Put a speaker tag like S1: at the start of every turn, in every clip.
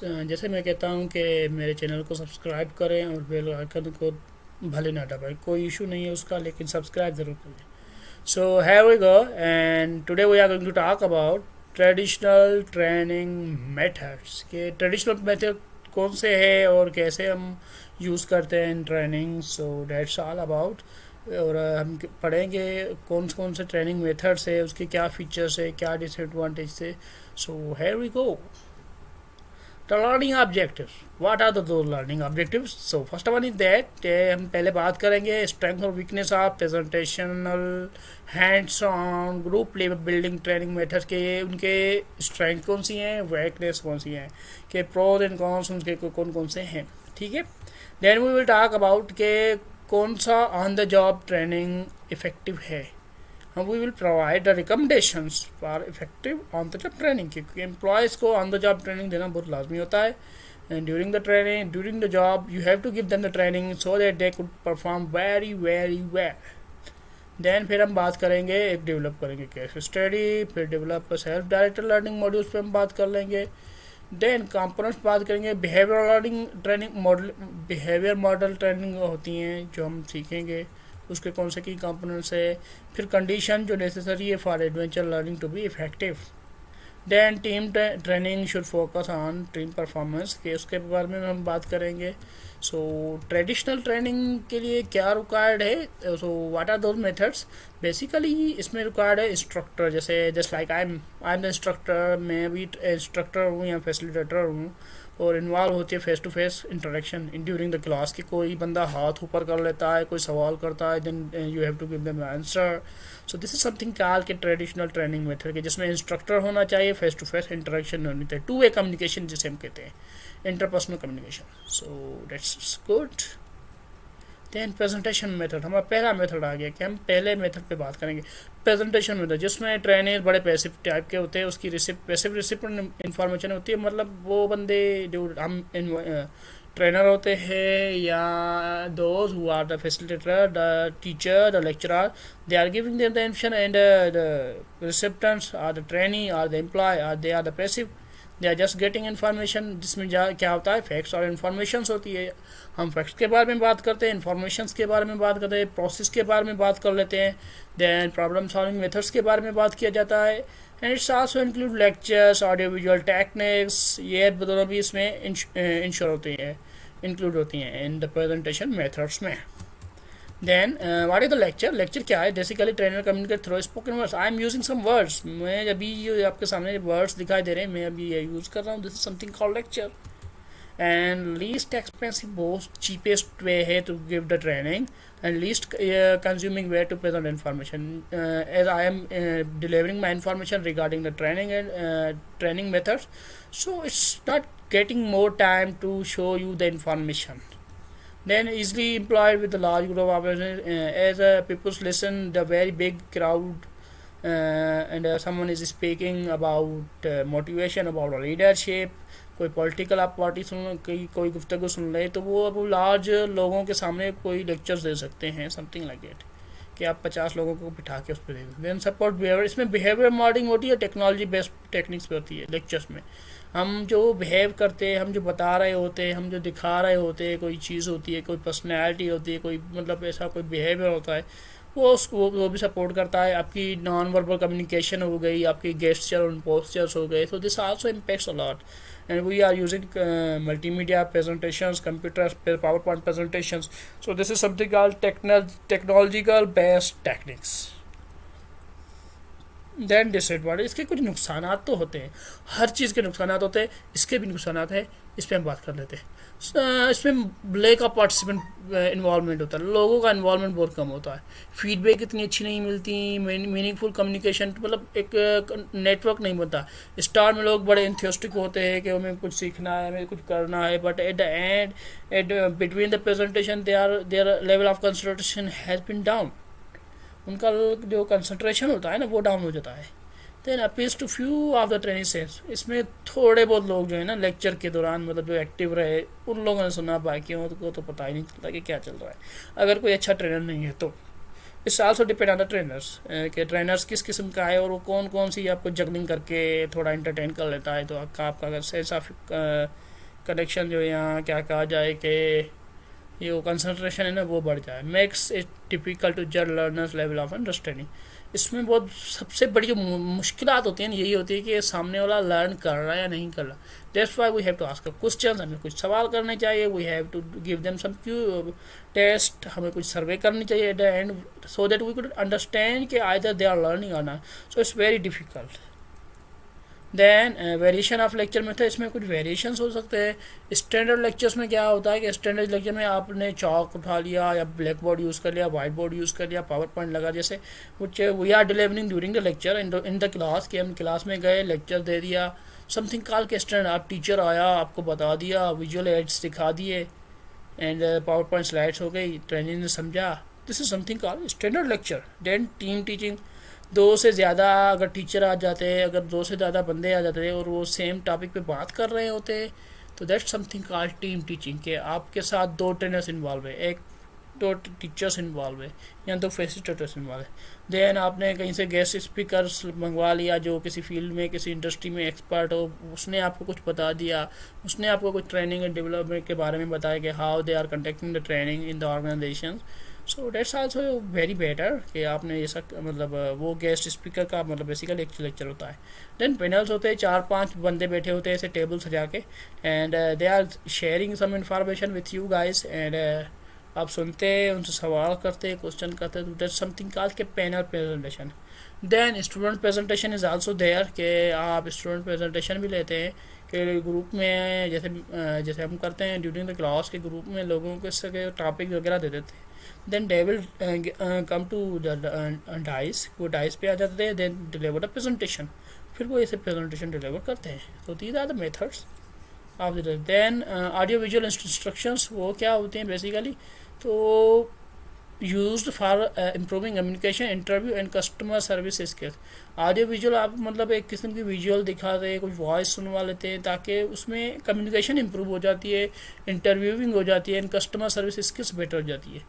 S1: जैसे मैं कहता हूँ कि मेरे चैनल को सब्सक्राइब करें और बेल आइकन को भले ना दबाएं, कोई इशू नहीं है उसका, लेकिन सब्सक्राइब ज़रूर करें। सो here we go, and today we are going to talk about traditional training methods के ट्रेडिशनल मेथड कौन से हैं और कैसे हम यूज़ करते हैं in training. So that's all about. और हम पढ़ेंगे कौन कौन से ट्रेनिंग मेथड्स है, उसके क्या फीचर्स है, क्या डिसएडवांटेज है। सो here we go. The learning objectives. What are those learning objectives? So first one is that हम पहले बात करेंगे strength और weakness of presentational hands on group level building training methods के उनके strength कौन सी हैं, weakness कौन सी हैं, के pros and cons उनके कौन कौन से हैं। ठीक है। Then we will talk about के कौन सा on the job training effective है। we will provide the recommendations for effective on the job training, क्योंकि एम्प्लॉयज़ को ऑन द जॉब ट्रेनिंग देना बहुत लाजमी होता है। And during the job you have to give them the training so that they could perform very very well. Then फिर हम बात करेंगे, एक डेवलप करेंगे केस स्टडी, फिर develop self directed learning modules पे हम बात कर लेंगे। देन कंपोनेंट्स बात करेंगे, behaviour learning training model, behaviour model training होती हैं जो हम सीखेंगे, उसके कौन से की कंपोनेंट्स है। फिर कंडीशन जो नेसेसरी है for adventure learning to be effective. Then team training should focus on team performance के, उसके बारे में हम बात करेंगे। सो ट्रेडिशनल ट्रेनिंग के लिए क्या रिक्वायर्ड है, so what are those methods. Basically इसमें रिक्वायर्ड है इंस्ट्रक्टर, जैसे just like I am the instructor, मैं भी इंस्ट्रक्टर हूँ या फैसिलिटेटर हूँ, और इन्वॉल्व होती है face to face interaction in during the class की। कोई बंदा हाथ ऊपर कर लेता है, कोई सवाल करता है, then you have to give them answer. So this is something called के ट्रेडिशनल ट्रेनिंग मेथड के, जिसमें इंस्ट्रक्टर होना चाहिए, फेस टू फेस इंटरेक्शन होनी चाहिए, टू वे कम्युनिकेशन जिसे हम कहते हैं, interpersonal communication. So that's good. Then presentation method, हमारा पहला मेथड आ गया कि हम पहले मेथड पे बात करेंगे, प्रेजेंटेशन मेथड, जिसमें ट्रेनर बड़े पैसिव टाइप के होते हैं, उसकी पैसिव रिसिप्ट इंफॉर्मेशन होती है, मतलब वो बंदे जो हम ट्रेनर होते हैं या those who are the facilitator, the teacher, the lecturer, they are giving them the information and the recipients are the trainee are the employee are they are the passive, they are just getting information. जिसमें क्या होता है, facts और information होती है। हम facts के बारे में बात करते हैं, इन्फॉर्मेशन के बारे में बात करते हैं, प्रोसेस के बारे में बात कर लेते हैं, देन प्रॉब्लम सॉल्विंग मेथड्स के बारे में बात किया जाता है। And it's also include lectures, audio visual techniques, ये दोनों भी इसमें इंश्योर होती हैं, इंक्लूड होती हैं इन द प्रेजेंटेशन मेथड्स में। Then what is the lecture. Lecture क्या है, basically trainer communicate through spoken words. I am using some words, मैं अभी जो आपके सामने वर्ड्स दिखाई दे रहे हैं मैं अभी ये यूज़ कर रहा हूँ, this is something called lecture. And least expensive most cheapest way है to give the training and least consuming way to present information, as I am delivering my information regarding the training and training methods, so it's not getting more time to show you the information. Then easily employed with a large group of as people listen the very big crowd, and someone is speaking about motivation, about leadership, कोई political आप party सुन, कोई गुफ्तगू सुन रहे, तो वो अब large लोगों के सामने कोई लेक्चर्स दे सकते हैं, समथिंग लाइक दैट, कि आप 50 लोगों को बिठा के उस पर दे दें। देन सपोर्ट बिहेवियर, इसमें बिहेवियर मॉडलिंग होती है, टेक्नोलॉजी बेस्ड टेक्निक्स पे होती है। लेक्चर्स में हम जो बिहेव करते हैं, हम जो बता रहे होते हैं, हम जो दिखा रहे होते हैं, कोई चीज़ होती है, कोई पर्सनैलिटी होती है, कोई मतलब ऐसा कोई बिहेवियर होता है, वो भी सपोर्ट करता है। आपकी नॉन वर्बल कम्युनिकेशन हो गई, आपकी गेस्चर और पोस्चर्स हो गए, तो this also impacts a lot. And we are using multimedia presentations, computer PowerPoint presentations, so this is something called technological based techniques. Then disadvantage, इसके कुछ नुकसान तो होते हैं, हर चीज़ के नुकसान होते हैं, इसके भी नुकसान हैं, इस पर हम बात कर लेते हैं। इसमें लैक ऑफ पार्टिसिपेंट इन्वॉल्वमेंट होता है, लोगों का इन्वॉल्वमेंट बहुत कम होता है, फीडबैक इतनी अच्छी नहीं मिलती, मीनिंगफुल कम्युनिकेशन, मतलब एक नेटवर्क नहीं बनता। स्टार्ट में लोग बड़े इंथ्यूस्टिक होते हैं कि हमें कुछ सीखना है, हमें कुछ करना है, but at the end at between the presentation their level of concentration has been down, उनका जो कंसंट्रेशन होता है ना वो डाउन हो जाता है। Then appeals to few of the training sessions, इसमें थोड़े बहुत लोग जो है ना लेक्चर के दौरान मतलब जो एक्टिव रहे, उन लोगों ने सुना, बाकियों को तो पता ही नहीं चलता कि क्या चल रहा है, अगर कोई अच्छा ट्रेनर नहीं है तो। It's also depend on the trainers कि ट्रेनर्स किस किस्म का है और वो कौन कौन सी आपको जगलिंग करके थोड़ा इंटरटेन कर लेता है, तो आपका अगर सेंस ऑफ कनेक्शन जो यहाँ क्या कहा जाए कि ये वो कंसंट्रेशन है ना वो बढ़ जाए, मेक्स इट टिपिकल टू जज लर्नर्स लेवल ऑफ अंडरस्टैंडिंग। इसमें बहुत सबसे बड़ी जो मुश्किलात होती हैं यही होती है कि सामने वाला लर्न कर रहा है या नहीं कर रहा। That's why we have to ask question, हमें कुछ सवाल करने चाहिए, we have to give them some test, हमें कुछ सर्वे करनी चाहिए at the end, so that we could understand कि आइदर दे आर लर्निंग और not. So it's very difficult. Then variation of lecture में था, इसमें कुछ वेरिएशंस हो सकते हैं। स्टैंडर्ड लेक्चर्स में क्या होता है कि स्टैंडर्ड लेक्चर में आपने चॉक उठा लिया या ब्लैक बोर्ड यूज़ कर लिया, वाइट बोर्ड यूज़ कर लिया, पावर पॉइंट लगा, जैसे कुछ we are delivering during the lecture in the class, कि हम क्लास में गए, लेक्चर दे दिया, समथिंग कॉल के स्टैंडर्ड, आप टीचर आया आपको बता दिया, विजुअल एड्स दिखा दिए एंड पावर पॉइंट स्लाइड्स हो गई, ट्रेनिंग ने समझा, this is something call standard lecture. Then team teaching, दो से ज़्यादा अगर टीचर आ जाते हैं, अगर दो से ज़्यादा बंदे आ जाते हैं और वो सेम टॉपिक पे बात कर रहे होते हैं, तो that's something called team teaching, के आपके साथ दो ट्रेनर्स इन्वॉल्व है, एक दो टीचर्स इन्वॉल्व है या दो फैसिलिटेटर्स इन्वॉल्व है। देन आपने कहीं से गेस्ट स्पीकर्स मंगवा लिया जो किसी फील्ड में किसी इंडस्ट्री में एक्सपर्ट हो, उसने आपको कुछ बता दिया, उसने आपको कुछ ट्रेनिंग एंड डेवलपमेंट के बारे में बताया कि how they are conducting the training in the organization. So that's also very better कि आपने ये सब मतलब वो गेस्ट स्पीकर का मतलब बेसिकली एक लेक्चर होता है। देन पैनल्स होते हैं, 4-5 बंदे बैठे होते हैं ऐसे टेबल सजा के, and they are sharing some information with you guys, and आप सुनते हैं, उनसे सवाल करते हैं, क्वेश्चन करते हैं, तो दैट्स समथिंग कॉल्ड के panel presentation. Then student presentation is also there, कि आप स्टूडेंट प्रेजेंटेशन भी लेते हैं कि ग्रुप में जैसे हम करते हैं ड्यूरिंग द क्लास के ग्रुप में लोगों के टॉपिक वगैरह दे देते हैं। Then they will come to the dais, वो डाइस पे आ जाते हैं, देन डिलीवर द प्रेजेंटेशन, फिर वो ऐसे प्रेजेंटेशन डिलीवर करते हैं। तो these are the methods of the. Then audio visual instructions, वो क्या होते हैं बेसिकली, तो used for improving communication, interview and customer service skills. Audio visual आप मतलब एक किस्म की विजुअल दिखाते हैं, कुछ वॉइस सुनवा लेते हैं, ताकि उसमें कम्युनिकेशन इंप्रूव हो जाती है, इंटरव्यूइंग हो जाती है and customer service skills better हो जाती है।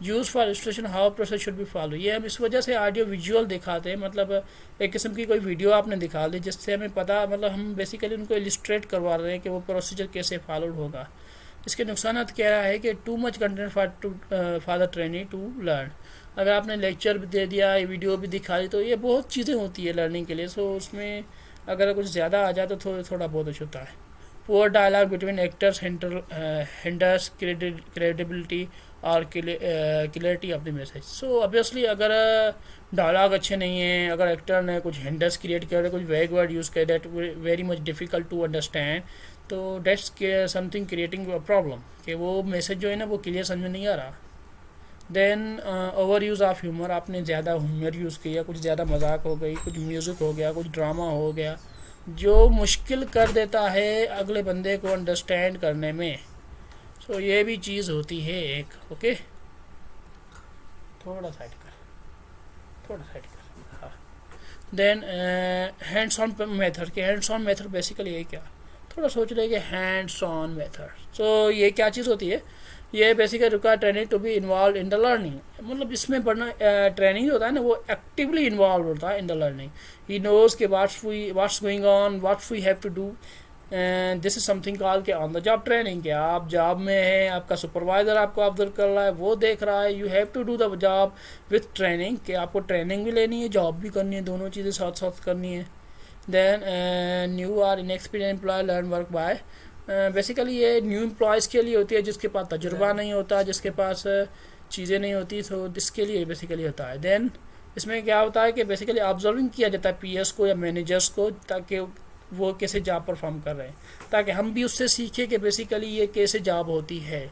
S1: Use for illustration how process should be follow, ये हम इस वजह से ऑडियो विजुअल दिखाते हैं, मतलब एक किस्म की कोई वीडियो आपने दिखा दी जिससे हमें पता, मतलब हम बेसिकली उनको इलिस्ट्रेट करवा रहे हैं कि वो प्रोसीजर कैसे फॉलोड होगा। इसके नुकसान क्या है कि too much content for the training to learn, अगर आपने लेक्चर भी दे दिया, वीडियो भी दिखा दी, तो ये बहुत चीज़ें होती है लर्निंग के लिए, सो उसमें अगर कुछ ज़्यादा आ जाए तो थोड़ा बहुत कुछ होता है। Poor dialogue between actors hinders credibility और clarity of the message. So obviously अगर डायलॉग अच्छे नहीं है, अगर एक्टर ने कुछ हिंडर्स क्रिएट कर कुछ वैग वर्ड यूज़ करे that very much difficult to understand, तो डेट्स समथिंग क्रिएटिंग प्रॉब्लम, कि वो मैसेज जो है ना वो क्लियर समझ में नहीं आ रहा। Then over use of humour, आपने ज़्यादा ह्यूमर यूज़ किया, कुछ ज़्यादा मजाक हो गई, कुछ म्यूज़िक हो गया, कुछ ड्रामा हो गया, जो मुश्किल कर देता है अगले बंदे को अंडरस्टैंड करने में। सो ये भी चीज़ होती है एक। ओके, थोड़ा साइड कर, हाँ। देन हैंड्स ऑन मेथड, के हैंड्स ऑन मेथड बेसिकली ये क्या, थोड़ा सोच रहे कि हैंड्स ऑन मेथड, सो ये क्या चीज़ होती है, ये basically require training to be involve in the learning, मतलब इसमें पढ़ना ट्रेनिंग होता है ना वो एक्टिवली इन्वॉल्व होता है in the learning. He knows के what's going on, what we have to do, this is something call के ऑन द जॉब ट्रेनिंग, के आप जॉब में है, आपका सुपरवाइजर आपको ऑब्जर्व कर रहा है, वो देख रहा है, you have to do the job with training, कि आपको ट्रेनिंग भी लेनी है, जॉब भी करनी है, दोनों चीज़ें साथ साथ करनी है। Then new are inexperience employ learn work by, basically ये न्यू एम्प्लॉयज़ के लिए होती है जिसके पास तजुर्बा नहीं होता, जिसके पास चीज़ें नहीं होती, तो इसके लिए बेसिकली होता है। देन इसमें क्या होता है कि बेसिकली ऑब्जर्विंग किया जाता है पीएस को या मैनेजर्स को, ताकि वो कैसे जॉब परफॉर्म कर रहे हैं, ताकि हम भी उससे सीखें कि बेसिकली ये कैसे जॉब होती है।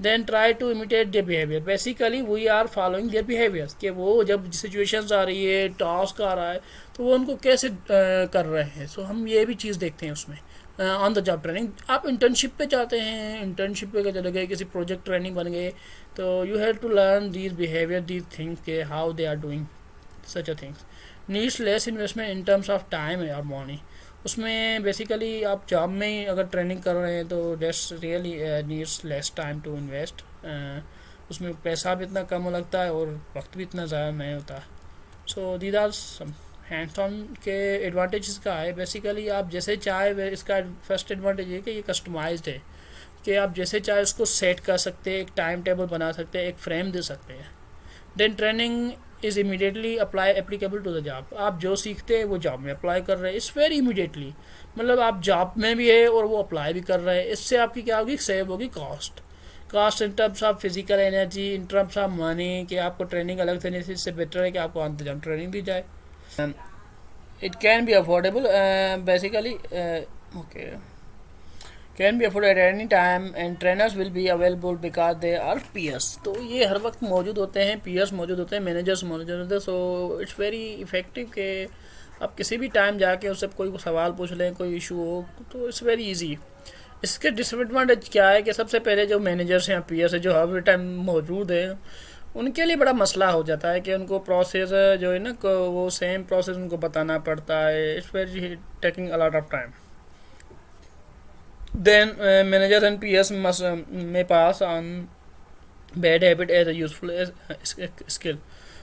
S1: Then try to imitate their behaviour, basically we are following their behaviours, कि वो जब सिचुएशंस आ रही है, टास्क आ रहा है, तो वो उनको कैसे कर रहे हैं। सो हम ये भी चीज़ देखते हैं उसमें ऑन द जॉब ट्रेनिंग। आप इंटर्नशिप पे जाते हैं, इंटर्नशिप पे चले गए, किसी प्रोजेक्ट ट्रेनिंग बन गए, तो you have to learn these behaviour, these things, के how they are doing such a things. Needs less investment in terms of time और मनी, उसमें बेसिकली आप जॉब में ही अगर ट्रेनिंग कर रहे हैं तो that's really needs less time to invest उसमें पैसा भी इतना कम लगता है और वक्त भी इतना ज़्यादा नहीं होता। So these are some hands on के एडवांटेजेस का है। बेसिकली आप जैसे चाहे, इसका फर्स्ट एडवांटेज है कि ये कस्टमाइज्ड है, कि आप जैसे चाहे उसको सेट कर सकते हैं, एक टाइम टेबल बना सकते हैं, एक फ्रेम दे सकते हैं। Then training is immediately apply applicable to the job. आप जो सीखते हैं वो जॉब में अप्लाई कर रहे हैं, इट्स वेरी इमीडिएटली, मतलब आप जॉब में भी है और वो अप्लाई भी कर रहे हैं। इससे आपकी क्या होगी, सेव होगी cost in terms of physical energy, in terms of money, कि आपको ट्रेनिंग अलग देने से इससे बेटर है कि आपको ऑन द जॉब ट्रेनिंग दी जाए। It can be affordable basically, okay, can be afford at any time and trainers will be available because they are peers. तो ये हर वक्त मौजूद होते हैं, पीयर्स मौजूद होते हैं, मैनेजर्स मौजूद होते हैं। सो इट्स वेरी इफेक्टिव कि आप किसी भी टाइम जाके उससे कोई सवाल पूछ लें, कोई इशू हो, तो इट्स वेरी इजी। इसके डिसएडवांटेज क्या है कि सबसे पहले जो मैनेजर्स हैं, पीयर्स हैं, जो हर टाइम मौजूद है, उनके लिए बड़ा मसला हो जाता है कि उनको प्रोसेस जो है ना, वो सेम प्रोसेस उनको बताना पड़ता है। It's very taking a lot of time. Then managers and PS must may pass on bad habit as a useful as skill.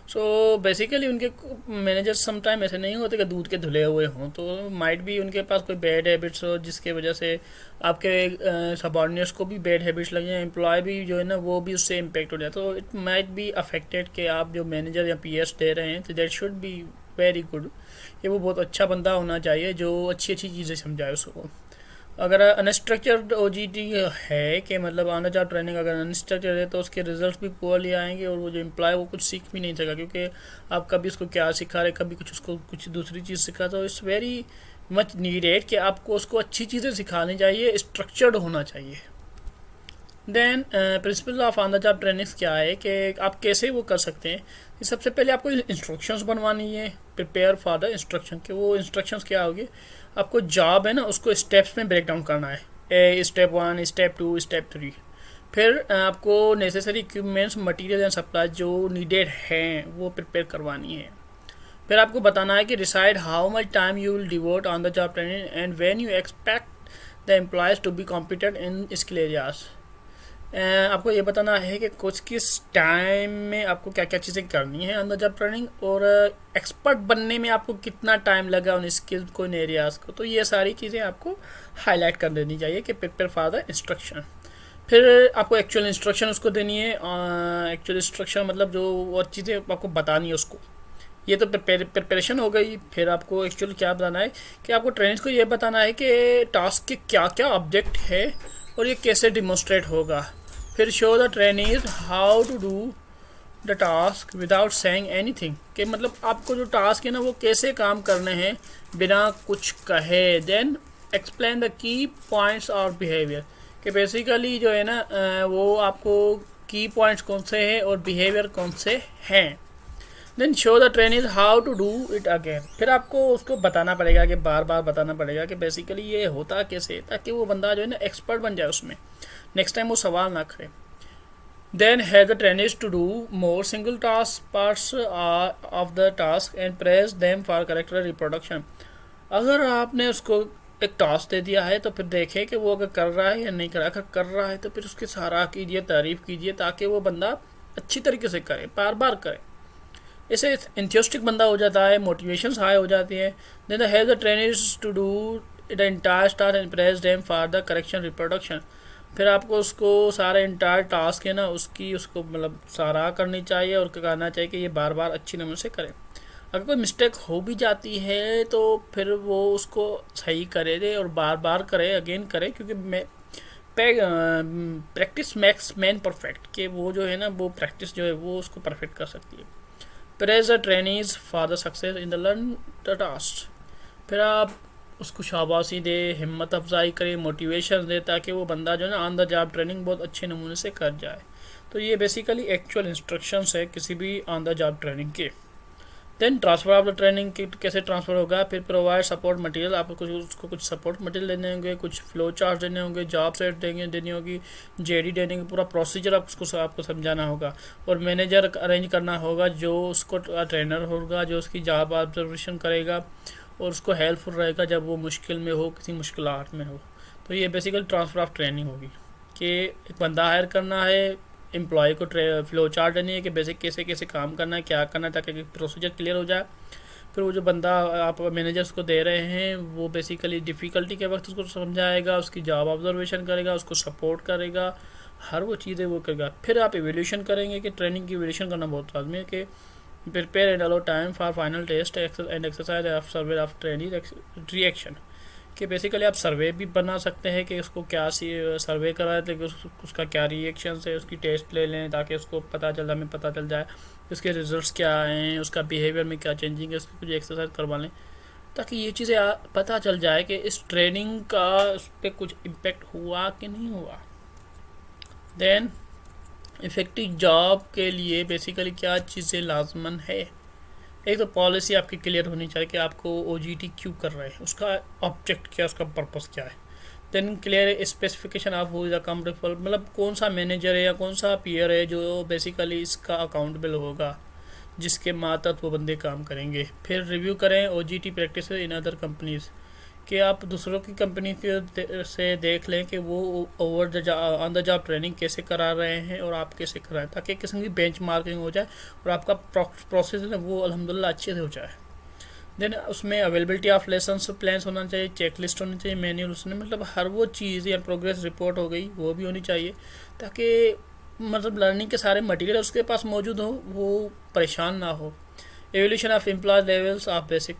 S1: So basically उनके मैनेजर समटाइम ऐसे नहीं होते कि दूध के धुले हुए हों, तो माइट भी उनके पास कोई बैड हैबिट्स हो जिसके वजह से आपके सबॉर्डिनेट्स को भी बैड हैबिट्स लगे, एम्प्लॉय भी जो है ना वो भी उससे इम्पेक्ट हो जाए। तो इट माइट बी अफेक्टेड कि आप जो मैनेजर या पीएस दे रहे हैं, तो that should be very good, ये वो बहुत अच्छा बंदा होना चाहिए जो अच्छी अच्छी चीज़ें समझाए उसको। अगर अनस्ट्रक्चर्ड ओजीटी है कि मतलब ऑन द जॉब ट्रेनिंग अगर अनस्ट्रक्चर्ड है तो उसके रिजल्ट्स भी पुअरली आएंगे और वो जो एम्प्लॉय वो कुछ सीख भी नहीं सका, क्योंकि आप कभी उसको क्या सिखा रहे, कभी कुछ उसको कुछ दूसरी चीज़ सिखा। तो इट्स वेरी मच नीडेड कि आपको उसको अच्छी चीज़ें सिखानी चाहिए, स्ट्रक्चर्ड होना चाहिए। Then principle of on the job trainings क्या है कि आप कैसे वो कर सकते हैं। सबसे पहले आपको इंस्ट्रक्शंस बनवानी है, प्रिपेयर फॉर द इंस्ट्रक्शन, कि वो इंस्ट्रक्शंस क्या होगी, आपको जॉब है ना उसको स्टेप्स में ब्रेक डाउन करना है, स्टेप 1, स्टेप 2, स्टेप 3। फिर आपको necessary equipments, material and supply जो नीडेड हैं वो प्रिपेयर करवानी है। फिर आपको बताना है कि decide how much time you will devote on the job training and when you expect the employees to be competent in skill areas. आपको ये बताना है कि कुछ किस टाइम में आपको क्या क्या चीज़ें करनी है ऑन द जॉब ट्रेनिंग, और एक्सपर्ट बनने में आपको कितना टाइम लगा उन स्किल्स को, इन एरियाज़ को। तो ये सारी चीज़ें आपको हाईलाइट कर देनी चाहिए कि प्रिपेयर फॉर द इंस्ट्रक्शन। फिर आपको एक्चुअल इंस्ट्रक्शन उसको देनी है। एक्चुअल इंस्ट्रक्शन मतलब जो वो चीज़ें आपको बतानी है उसको। ये तो प्रिपरेशन हो गई। फिर आपको एक्चुअल क्या बताना है कि आपको ट्रेनिंग्स को ये बताना है कि टास्क के क्या क्या ऑब्जेक्ट है और ये कैसे डिमोन्स्ट्रेट होगा। फिर show the training how to do the task without saying anything, कि मतलब आपको जो टास्क है ना वो कैसे काम करने हैं बिना कुछ कहे। Then explain the key points और बिहेवियर, कि बेसिकली जो है ना वो आपको की पॉइंट्स कौन से हैं और बिहेवियर कौन से हैं। Then show the training how to do it again, फिर आपको उसको बताना पड़ेगा कि बार बार बताना पड़ेगा कि बेसिकली ये होता कैसे, ताकि वो बंदा जो है ना एक्सपर्ट बन जाए उसमें, नेक्स्ट टाइम वो सवाल ना करे। Then have the trainers to do more single task parts of the task and praise them for character reproduction। अगर आपने उसको एक टास्क दे दिया है तो फिर देखें कि वो अगर कर रहा है या नहीं कर रहा। अगर कर रहा है तो फिर उसकी सराह कीजिए, तारीफ़ कीजिए, ताकि वो बंदा अच्छी तरीके से करे, बार बार करे। इससे इंथ्यूस्टिक बंदा हो जाता है, मोटिवेशन हाई हो जाती है। Then have the trainers to do the entire task and praise them for the correction reproduction. फिर आपको उसको सारा इंटायर टास्क है ना उसकी उसको मतलब सराह करनी चाहिए और कहना चाहिए कि ये बार बार अच्छी नमूने से करें। अगर कोई मिस्टेक हो भी जाती है तो फिर वो उसको सही करे दे और बार बार करे, अगेन करे, क्योंकि प्रैक्टिस मैक्स मैन परफेक्ट, कि वो जो है ना वो प्रैक्टिस जो है वो उसको परफेक्ट कर सकती है। Praise the trainees for the success in the learn the task, फिर आप उसको शाबाशी दे, हिम्मत अफजाई करे, मोटिवेशन दे, ताकि वो बंदा जो है ना ऑन द जॉब ट्रेनिंग बहुत अच्छे नमूने से कर जाए। तो ये बेसिकली एक्चुअल इंस्ट्रक्शंस है किसी भी ऑन द जॉब ट्रेनिंग के। Then transfer of the training की कैसे ट्रांसफ़र होगा। फिर प्रोवाइड सपोर्ट मटेरियल, आपको कुछ उसको कुछ सपोर्ट मटेरियल देने होंगे, कुछ फ्लो चार्ट देने होंगे, जॉब सेट देनी होगी, जेडी देने की, पूरा प्रोसीजर आपको समझाना होगा। और मैनेजर अरेंज करना होगा जो उसको ट्रेनर होगा, जो उसकी जॉब ऑब्जर्वेशन करेगा और उसको हेल्पफुल रहेगा जब वो मुश्किल में हो, किसी मुश्किलात में हो। तो ये बेसिकली ट्रांसफ़र ऑफ ट्रेनिंग होगी कि एक बंदा हायर करना है, एम्प्लॉय को फ्लो चार्ट देनी है कि बेसिक कैसे कैसे काम करना है, क्या करना है, ताकि प्रोसीजर क्लियर हो जाए। फिर वो जो बंदा आप मैनेजर्स को दे रहे हैं वो बेसिकली डिफ़िकल्टी के वक्त उसको समझाएगा, उसकी जॉब ऑब्जर्वेशन करेगा, उसको सपोर्ट करेगा, हर वो चीज़ें वो करेगा। फिर आप एवेल्यूशन करेंगे कि ट्रेनिंग की एवेल्यूशन करना बहुत लाजमी है कि prepare and allow time for final test and exercise of survey of training reaction, कि बेसिकली आप सर्वे भी बना सकते हैं कि उसको क्या सर्वे करा है, तो उसका क्या रिएक्शन है, उसकी टेस्ट ले लें ताकि उसको हमें पता चल जाए उसके रिजल्ट्स क्या हैं, उसका बिहेवियर में क्या चेंजिंग है, उसकी कुछ एक्सरसाइज करवा लें ताकि ये चीज़ें पता चल जाए कि इस ट्रेनिंग का उस पर कुछ इम्पेक्ट हुआ कि नहीं हुआ। देन इफ़ेक्टिव जॉब के लिए बेसिकली क्या चीज़ें लाजमन है। एक तो पॉलिसी आपकी क्लियर होनी चाहिए कि आपको OJT क्यों कर रहे हैं, उसका ऑब्जेक्ट क्या है, उसका पर्पस क्या है। Then clear specification of who is accountable, मतलब कौन सा मैनेजर है या कौन सा पीयर है जो बेसिकली इसका अकाउंटेबल होगा, जिसके मातहत वो बंदे काम करेंगे। फिर रिव्यू करें OJT practice in other companies, कि आप दूसरों की कंपनी के से देख लें कि वो ऑन द जॉब ट्रेनिंग कैसे करा रहे हैं और आप कैसे कराएं, ताकि किस्म की बेंच मार्किंग हो जाए और आपका प्रोसेस है वो अल्हम्दुलिल्लाह अच्छे से हो जाए। देन उसमें अवेलेबिलिटी ऑफ लेसन्स प्लान्स होना चाहिए, चेक लिस्ट होनी चाहिए, मैनुअल, उसमें मतलब हर वो चीज़ या प्रोग्रेस रिपोर्ट हो गई वो भी होनी चाहिए, ताकि मतलब लर्निंग के सारे मटेरियल उसके पास मौजूद हो, वो परेशान ना हो। Evolution of employ levels of basic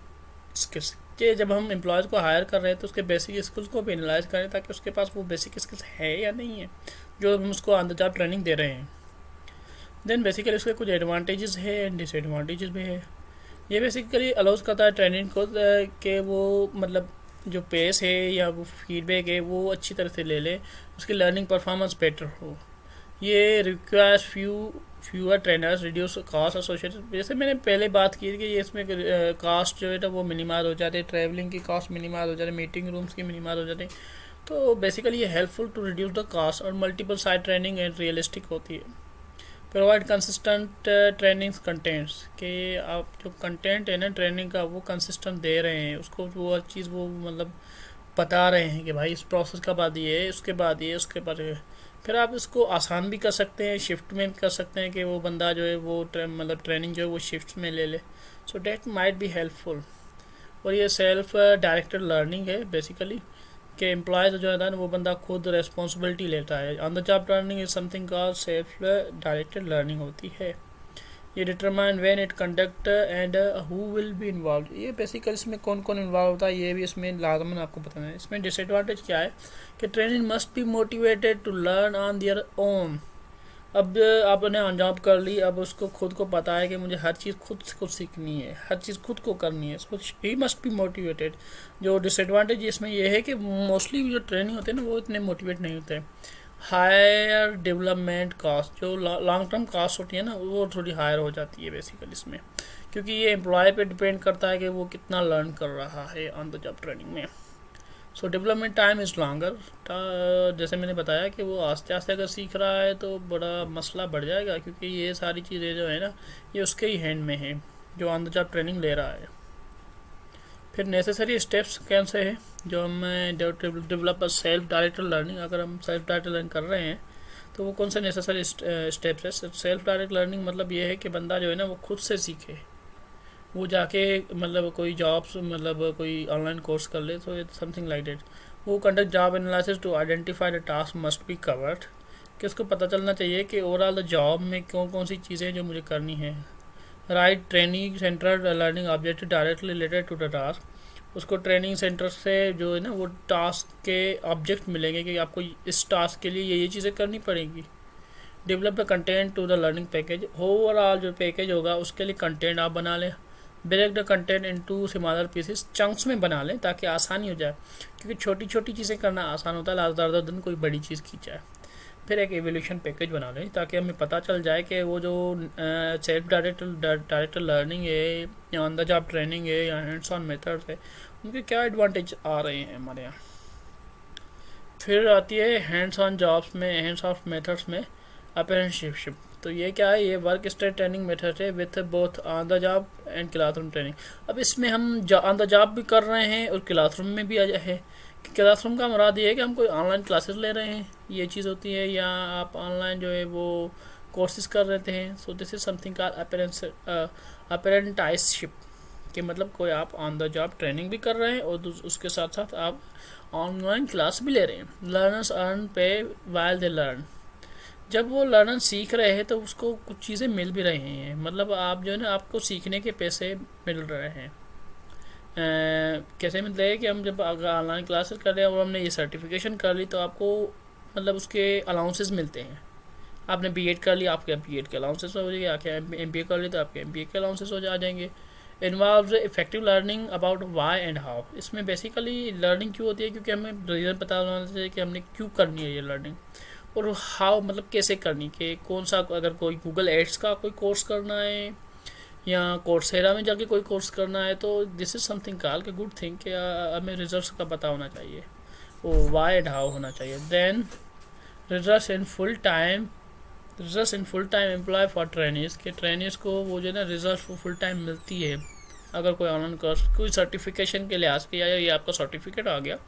S1: skills, कि जब हम एम्प्लॉयज़ को हायर कर रहे हैं तो उसके बेसिक स्किल्स को भी एनालाइज करें ताकि उसके पास वो बेसिक स्किल्स है या नहीं है जो हम उसको ऑन द जॉब ट्रेनिंग दे रहे हैं। देन बेसिकली उसके कुछ एडवांटेजेस है एंड डिसएडवांटेजेस भी है। ये बेसिकली अलाउज करता है ट्रेनिंग को कि वो मतलब जो पेस है या वो फीडबैक है वो अच्छी तरह से ले ले, उसकी लर्निंग परफॉर्मेंस बेटर हो। ये requires fewer trainers, reduce cost associated, जैसे मैंने पहले बात की कि ये इसमें कास्ट जो है ना वो मिनिमाइज हो जाते हैं, ट्रैवलिंग की कास्ट मिनिमाइज हो जाती है, मीटिंग रूम्स की मिनिमाइज हो जाती है। तो बेसिकली ये helpful to reduce the cost और multiple side training and realistic होती है। प्रोवाइड कंसिस्टेंट ट्रेनिंग कंटेंट्स, कि आप जो कंटेंट है ना ट्रेनिंग का वो कंसिस्टेंट दे रहे हैं, उसको वो हर चीज़ वो मतलब बता रहे हैं कि भाई इस प्रोसेस का बाद ये है, उसके बाद ये, उसके बाद ये। फिर आप इसको आसान भी कर सकते हैं, शिफ्ट में कर सकते हैं कि वो बंदा जो है वो मतलब ट्रेनिंग जो है वो शिफ्ट में ले ले, so that might be helpful. और ये सेल्फ डायरेक्टेड लर्निंग है बेसिकली, कि एम्प्लॉयज़ जो है ना वो बंदा खुद रिस्पॉन्सिबिलिटी लेता है। On the job learning is something called self directed learning होती है। ये determine when it conduct and who will be involve, ये बेसिकली इसमें कौन कौन इन्वॉल्व होता है ये भी इसमें लाजमन आपको बताना है। इसमें डिसएडवांटेज क्या है कि training must be motivated to learn on their own. अब आपने अनजॉब कर ली, अब उसको खुद को पता है कि मुझे हर चीज़ खुद सीखनी है, हर चीज़ खुद को करनी है, इसको ही मस्ट बी मोटिवेटेड। जो डिसएडवांटेज इसमें यह है कि मोस्टली जो ट्रेनिंग होते हैं ना वो इतने मोटिवेट नहीं होते हैं। हायर डेवलपमेंट कास्ट, जो लॉन्ग टर्म कास्ट होती है ना वो थोड़ी हायर हो जाती है बेसिकली इसमें, क्योंकि ये एम्प्लॉय पे डिपेंड करता है कि वो कितना लर्न कर रहा है ऑन द जॉब ट्रेनिंग में। सो डेवलपमेंट टाइम इज़ लॉन्गर, जैसे मैंने बताया कि वो आस्ते आस्ते अगर सीख रहा है तो बड़ा मसला बढ़ जाएगा, क्योंकि ये सारी चीज़ें जो है ना ये उसके ही हैंड में है जो ऑन द जॉब ट्रेनिंग ले रहा है। फिर नेसेसरी स्टेप्स कौन से हैं जो हम डेवलप सेल्फ डायरेक्टेड लर्निंग, अगर हम सेल्फ डायरेक्टेड लर्निंग कर रहे हैं तो वो कौन से नेसेसरी स्टेप्स है। सेल्फ डायरेक्ट लर्निंग मतलब ये है कि बंदा जो है ना वो खुद से सीखे, वो जाके मतलब कोई जॉब्स मतलब कोई ऑनलाइन कोर्स कर ले, तो समथिंग लाइक दैट। वो conduct job analysis to identify the task must be covered, कि उसको पता चलना चाहिए कि ओवरऑल द जॉब में कौन कौन सी चीज़ें जो मुझे करनी है। Right training centre learning objective directly related to the task, उसको ट्रेनिंग सेंटर से जो है ना वो टास्क के ऑब्जेक्ट मिलेंगे कि आपको इस टास्क के लिए ये चीज़ें करनी पड़ेंगी। Develop the content to the learning package, overall जो पैकेज होगा उसके लिए कंटेंट आप बना लें। Break the content into smaller pieces, chunks में बना लें ताकि आसानी हो जाए, क्योंकि छोटी छोटी चीज़ें करना आसान होता है, लाजदार दिन कोई बड़ी चीज़ की जाए। फिर एक एवोल्यूशन पैकेज बना लें ताकि हमें पता चल जाए कि वो जो सेल्फ डायरेक्टेड लर्निंग है या ऑन द जॉब ट्रेनिंग है या हैंड्स ऑन मेथड्स है उनके क्या एडवांटेज आ रहे हैं हमारे यहाँ। फिर आती है हैंड्स ऑन जॉब्स में, हैंड्स ऑफ मेथड्स में अप्रेंटिसशिप। तो ये क्या है, ये वर्क स्टाइल ट्रेनिंग मेथड है with both on the job and classroom training. अब इसमें हम ऑन द जॉब भी कर रहे हैं और क्लासरूम में भी है क्लासरूम का मुराद ये है कि हम कोई ऑनलाइन क्लासेस ले रहे हैं, ये चीज़ होती है, या आप ऑनलाइन जो है वो कोर्सेज कर रहे हैं। सो दिस इज़ समथिंग का अपेरेंटाइजशिप, कि मतलब कोई आप ऑन द जॉब ट्रेनिंग भी कर रहे हैं और उसके साथ साथ आप ऑनलाइन क्लास भी ले रहे हैं। लर्नर्स अर्न पे वाइल दे लर्न, जब वो लर्नर सीख रहे हैं तो उसको कुछ चीज़ें मिल भी रही हैं, मतलब आप जो है ना आपको सीखने के पैसे मिल रहे हैं। कैसे मिलते हैं कि हम जब अगर ऑनलाइन क्लासेस कर रहे हैं और हमने ये सर्टिफिकेशन कर ली तो आपको मतलब उसके अलाउंसेस मिलते हैं। आपने बीएड कर लिया, आपके बीएड के अलाउंसेस हो जाएंगे, आपके एमबीए कर ली तो आपके एमबीए के अलाउंसेस हो जाएंगे। Involve effective learning about why and how, इसमें बेसिकली लर्निंग क्यों होती है, क्योंकि हमें रीज़न पता होना चाहिए कि हमने क्यों करनी है ये लर्निंग, और हाउ मतलब कैसे करनी, कि कौन सा, अगर कोई गूगल एड्स का कोई कोर्स करना है या कोर्सेरा में जाके कोई कोर्स करना है, तो दिस इज़ समथिंग कॉल के गुड थिंग कि हमें रिजल्ट्स का पता होना चाहिए, वो वाई एंड हाउ होना चाहिए। देन results in full time, results in full time employ for trainees, के ट्रेनिज को वो जो है ना रिजल्ट वो फुल टाइम मिलती है अगर कोई ऑनलाइन कोर्स कोई सर्टिफिकेशन के लिहाज किया, या ये आपका सर्टिफिकेट आ गया,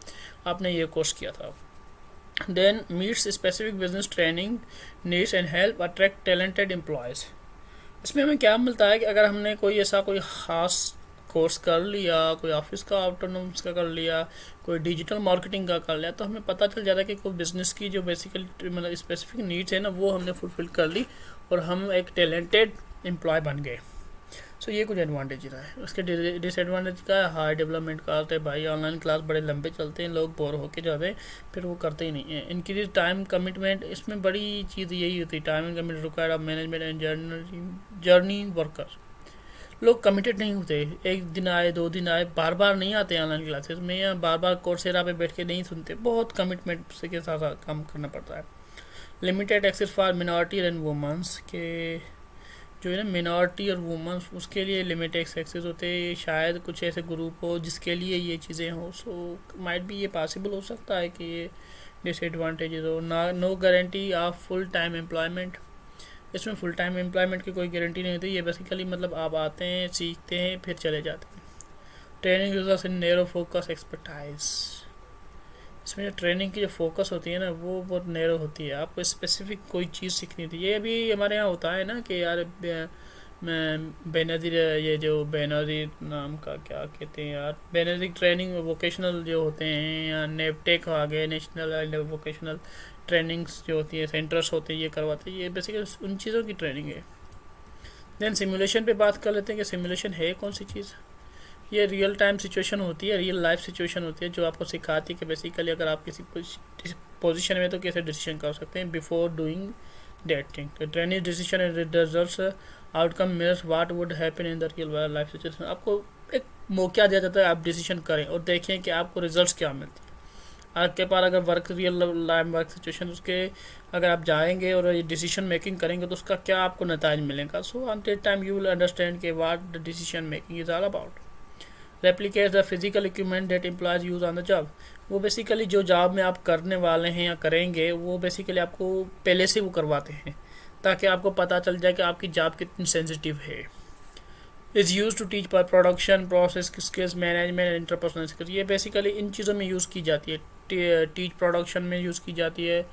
S1: आपने ये कोर्स किया था। देन meets specific business training needs and help attract talented employees, इसमें हमें क्या मिलता है कि अगर हमने कोई ऐसा कोई ख़ास कोर्स कर लिया, कोई ऑफिस का ऑटोनोम्स का कर लिया, कोई डिजिटल मार्केटिंग का कर लिया, तो हमें पता चल जाता है कि कोई बिज़नेस की जो बेसिकली मतलब स्पेसिफिक नीड्स है ना वो हमने फुलफ़िल कर ली और हम एक टैलेंटेड एम्प्लॉय बन गए। सो ये कुछ एडवांटेज रहा है। उसके डिसएडवांटेज का है हाई डेवलपमेंट का होता है, भाई ऑनलाइन क्लास बड़े लंबे चलते हैं, लोग बोर होके जाते हैं, फिर वो करते ही नहीं है। इनक्रीज टाइम कमिटमेंट, इसमें बड़ी चीज़ यही होती है, time and commitment required of management and journey worker. लोग कमिटेड नहीं होते, एक दिन आए, 2 दिन आए, बार बार नहीं आते ऑनलाइन क्लासेस में, या बार बार कोर्सेरा पे बैठ के नहीं सुनते, बहुत कमिटमेंट से के साथ काम करना पड़ता है। Limited access for minority and womens, के जो है ना मिनॉरिटी और वुमेंस, उसके लिए लिमिटेड एक्सेस होते हैं, शायद कुछ ऐसे ग्रुप हो जिसके लिए ये चीज़ें हो। सो माइट भी ये पॉसिबल हो सकता है कि ये डिसएडवांटेजेस हो। ना no guarantee of full time employment, इसमें फुल टाइम एम्प्लॉयमेंट की कोई गारंटी नहीं होती, ये बेसिकली मतलब आप आते हैं, सीखते हैं, फिर चले जाते हैं। ट्रेनिंग यूजर्स इन नैरो फोकस एक्सपर्टाइज, इसमें जो ट्रेनिंग की जो फोकस होती है ना वो बहुत नैरो होती है, आपको स्पेसिफिक कोई चीज़ सीखनी थी। ये अभी हमारे यहाँ होता है ना कि यार बेनज़ीर, ये जो बेनज़ीर नाम का क्या कहते हैं यार, बेनज़ीर ट्रेनिंग वोकेशनल जो होते हैं, या नेपटेक आ गए, नेशनल वोकेशनल ट्रेनिंग्स जो होती है, सेंटर्स होते हैं, ये करवाते हैं, ये बेसिकली उन चीज़ों की ट्रेनिंग है। देन सिमुलेशन पे बात कर लेते हैं कि सिमुलेशन है कौन सी चीज़। ये रियल टाइम सिचुएशन होती है, रियल लाइफ सिचुएशन होती है, जो आपको सिखाती है कि बेसिकली अगर आप किसी पोजीशन में तो कैसे डिसीजन कर सकते हैं बिफोर डूइंग दैट थिंग। तो training decision and results outcome mirrors what would happen in the real life situation, आपको एक मौका दिया जाता है आप डिसीजन करें और देखें कि आपको रिजल्ट्स क्या मिलते हैं। आपके पास अगर work real life work situation उसके अगर आप जाएंगे और ये डिसीजन मेकिंग करेंगे तो उसका क्या आपको नतीजा मिलेगा। So on that time you will understand कि what the decision making is all about. Replicate the physical equipment that employees use on the job, वो बेसिकली जो जॉब में आप करने वाले हैं या करेंगे वो बेसिकली आपको पहले से वो करवाते हैं ताकि आपको पता चल जाए कि आपकी जॉब कितनी सेंसिटिव है। इज़ यूज टू टीच पर production process skills management interpersonal skills, ये बेसिकली इन चीज़ों में यूज़ की जाती है। टीच प्रोडक्शन में यूज़ की जाती है,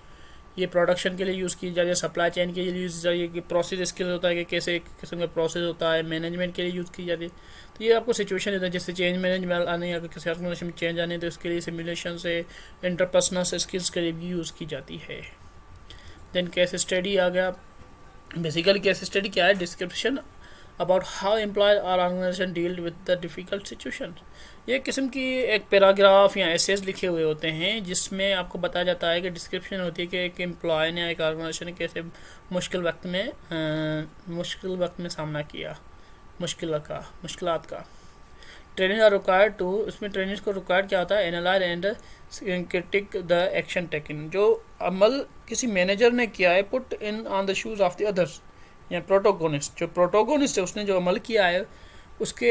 S1: ये प्रोडक्शन के लिए यूज़ की जाती है, सप्लाई चेन के लिए यूज़ की जाती है, कि प्रोसेस स्किल होता है कि कैसे किस्म का प्रोसेस होता है, मैनेजमेंट के लिए यूज़ की जाती है। तो ये आपको सिचुएशन देता है, जैसे चेंज मैनेजमेंट आने या किसी ऑर्गेनाइजेशन में चेंज आने तो इसके लिए सिमुलेशन से इंटरपर्सनल स्किल्स के लिए भी यूज़ की जाती है। देन केस स्टडी आ गया, बेसिकली केस स्टडी क्या है, डिस्क्रिप्शन अबाउट हाउ एम्प्लॉय और organization deal with the difficult situation. ये किस्म की एक पैराग्राफ या एसेज लिखे हुए होते हैं जिसमें आपको बताया जाता है कि डिस्क्रिप्शन होती है कि एक एम्प्लॉय ने एक ऑर्गेनाइजेशन ने कैसे मुश्किल वक्त में सामना किया, मुश्किलात का। ट्रेनिंग आर रिक्वायर्ड टू, इसमें ट्रेनिंग को रिक्वायर्ड क्या होता है, analyse and critic the action taken, जो अमल किसी मैनेजर ने किया है, put in on the shoes of the others, या प्रोटोगोनिस्ट, जो प्रोटोगोनिस्ट है उसने जो अमल किया है उसके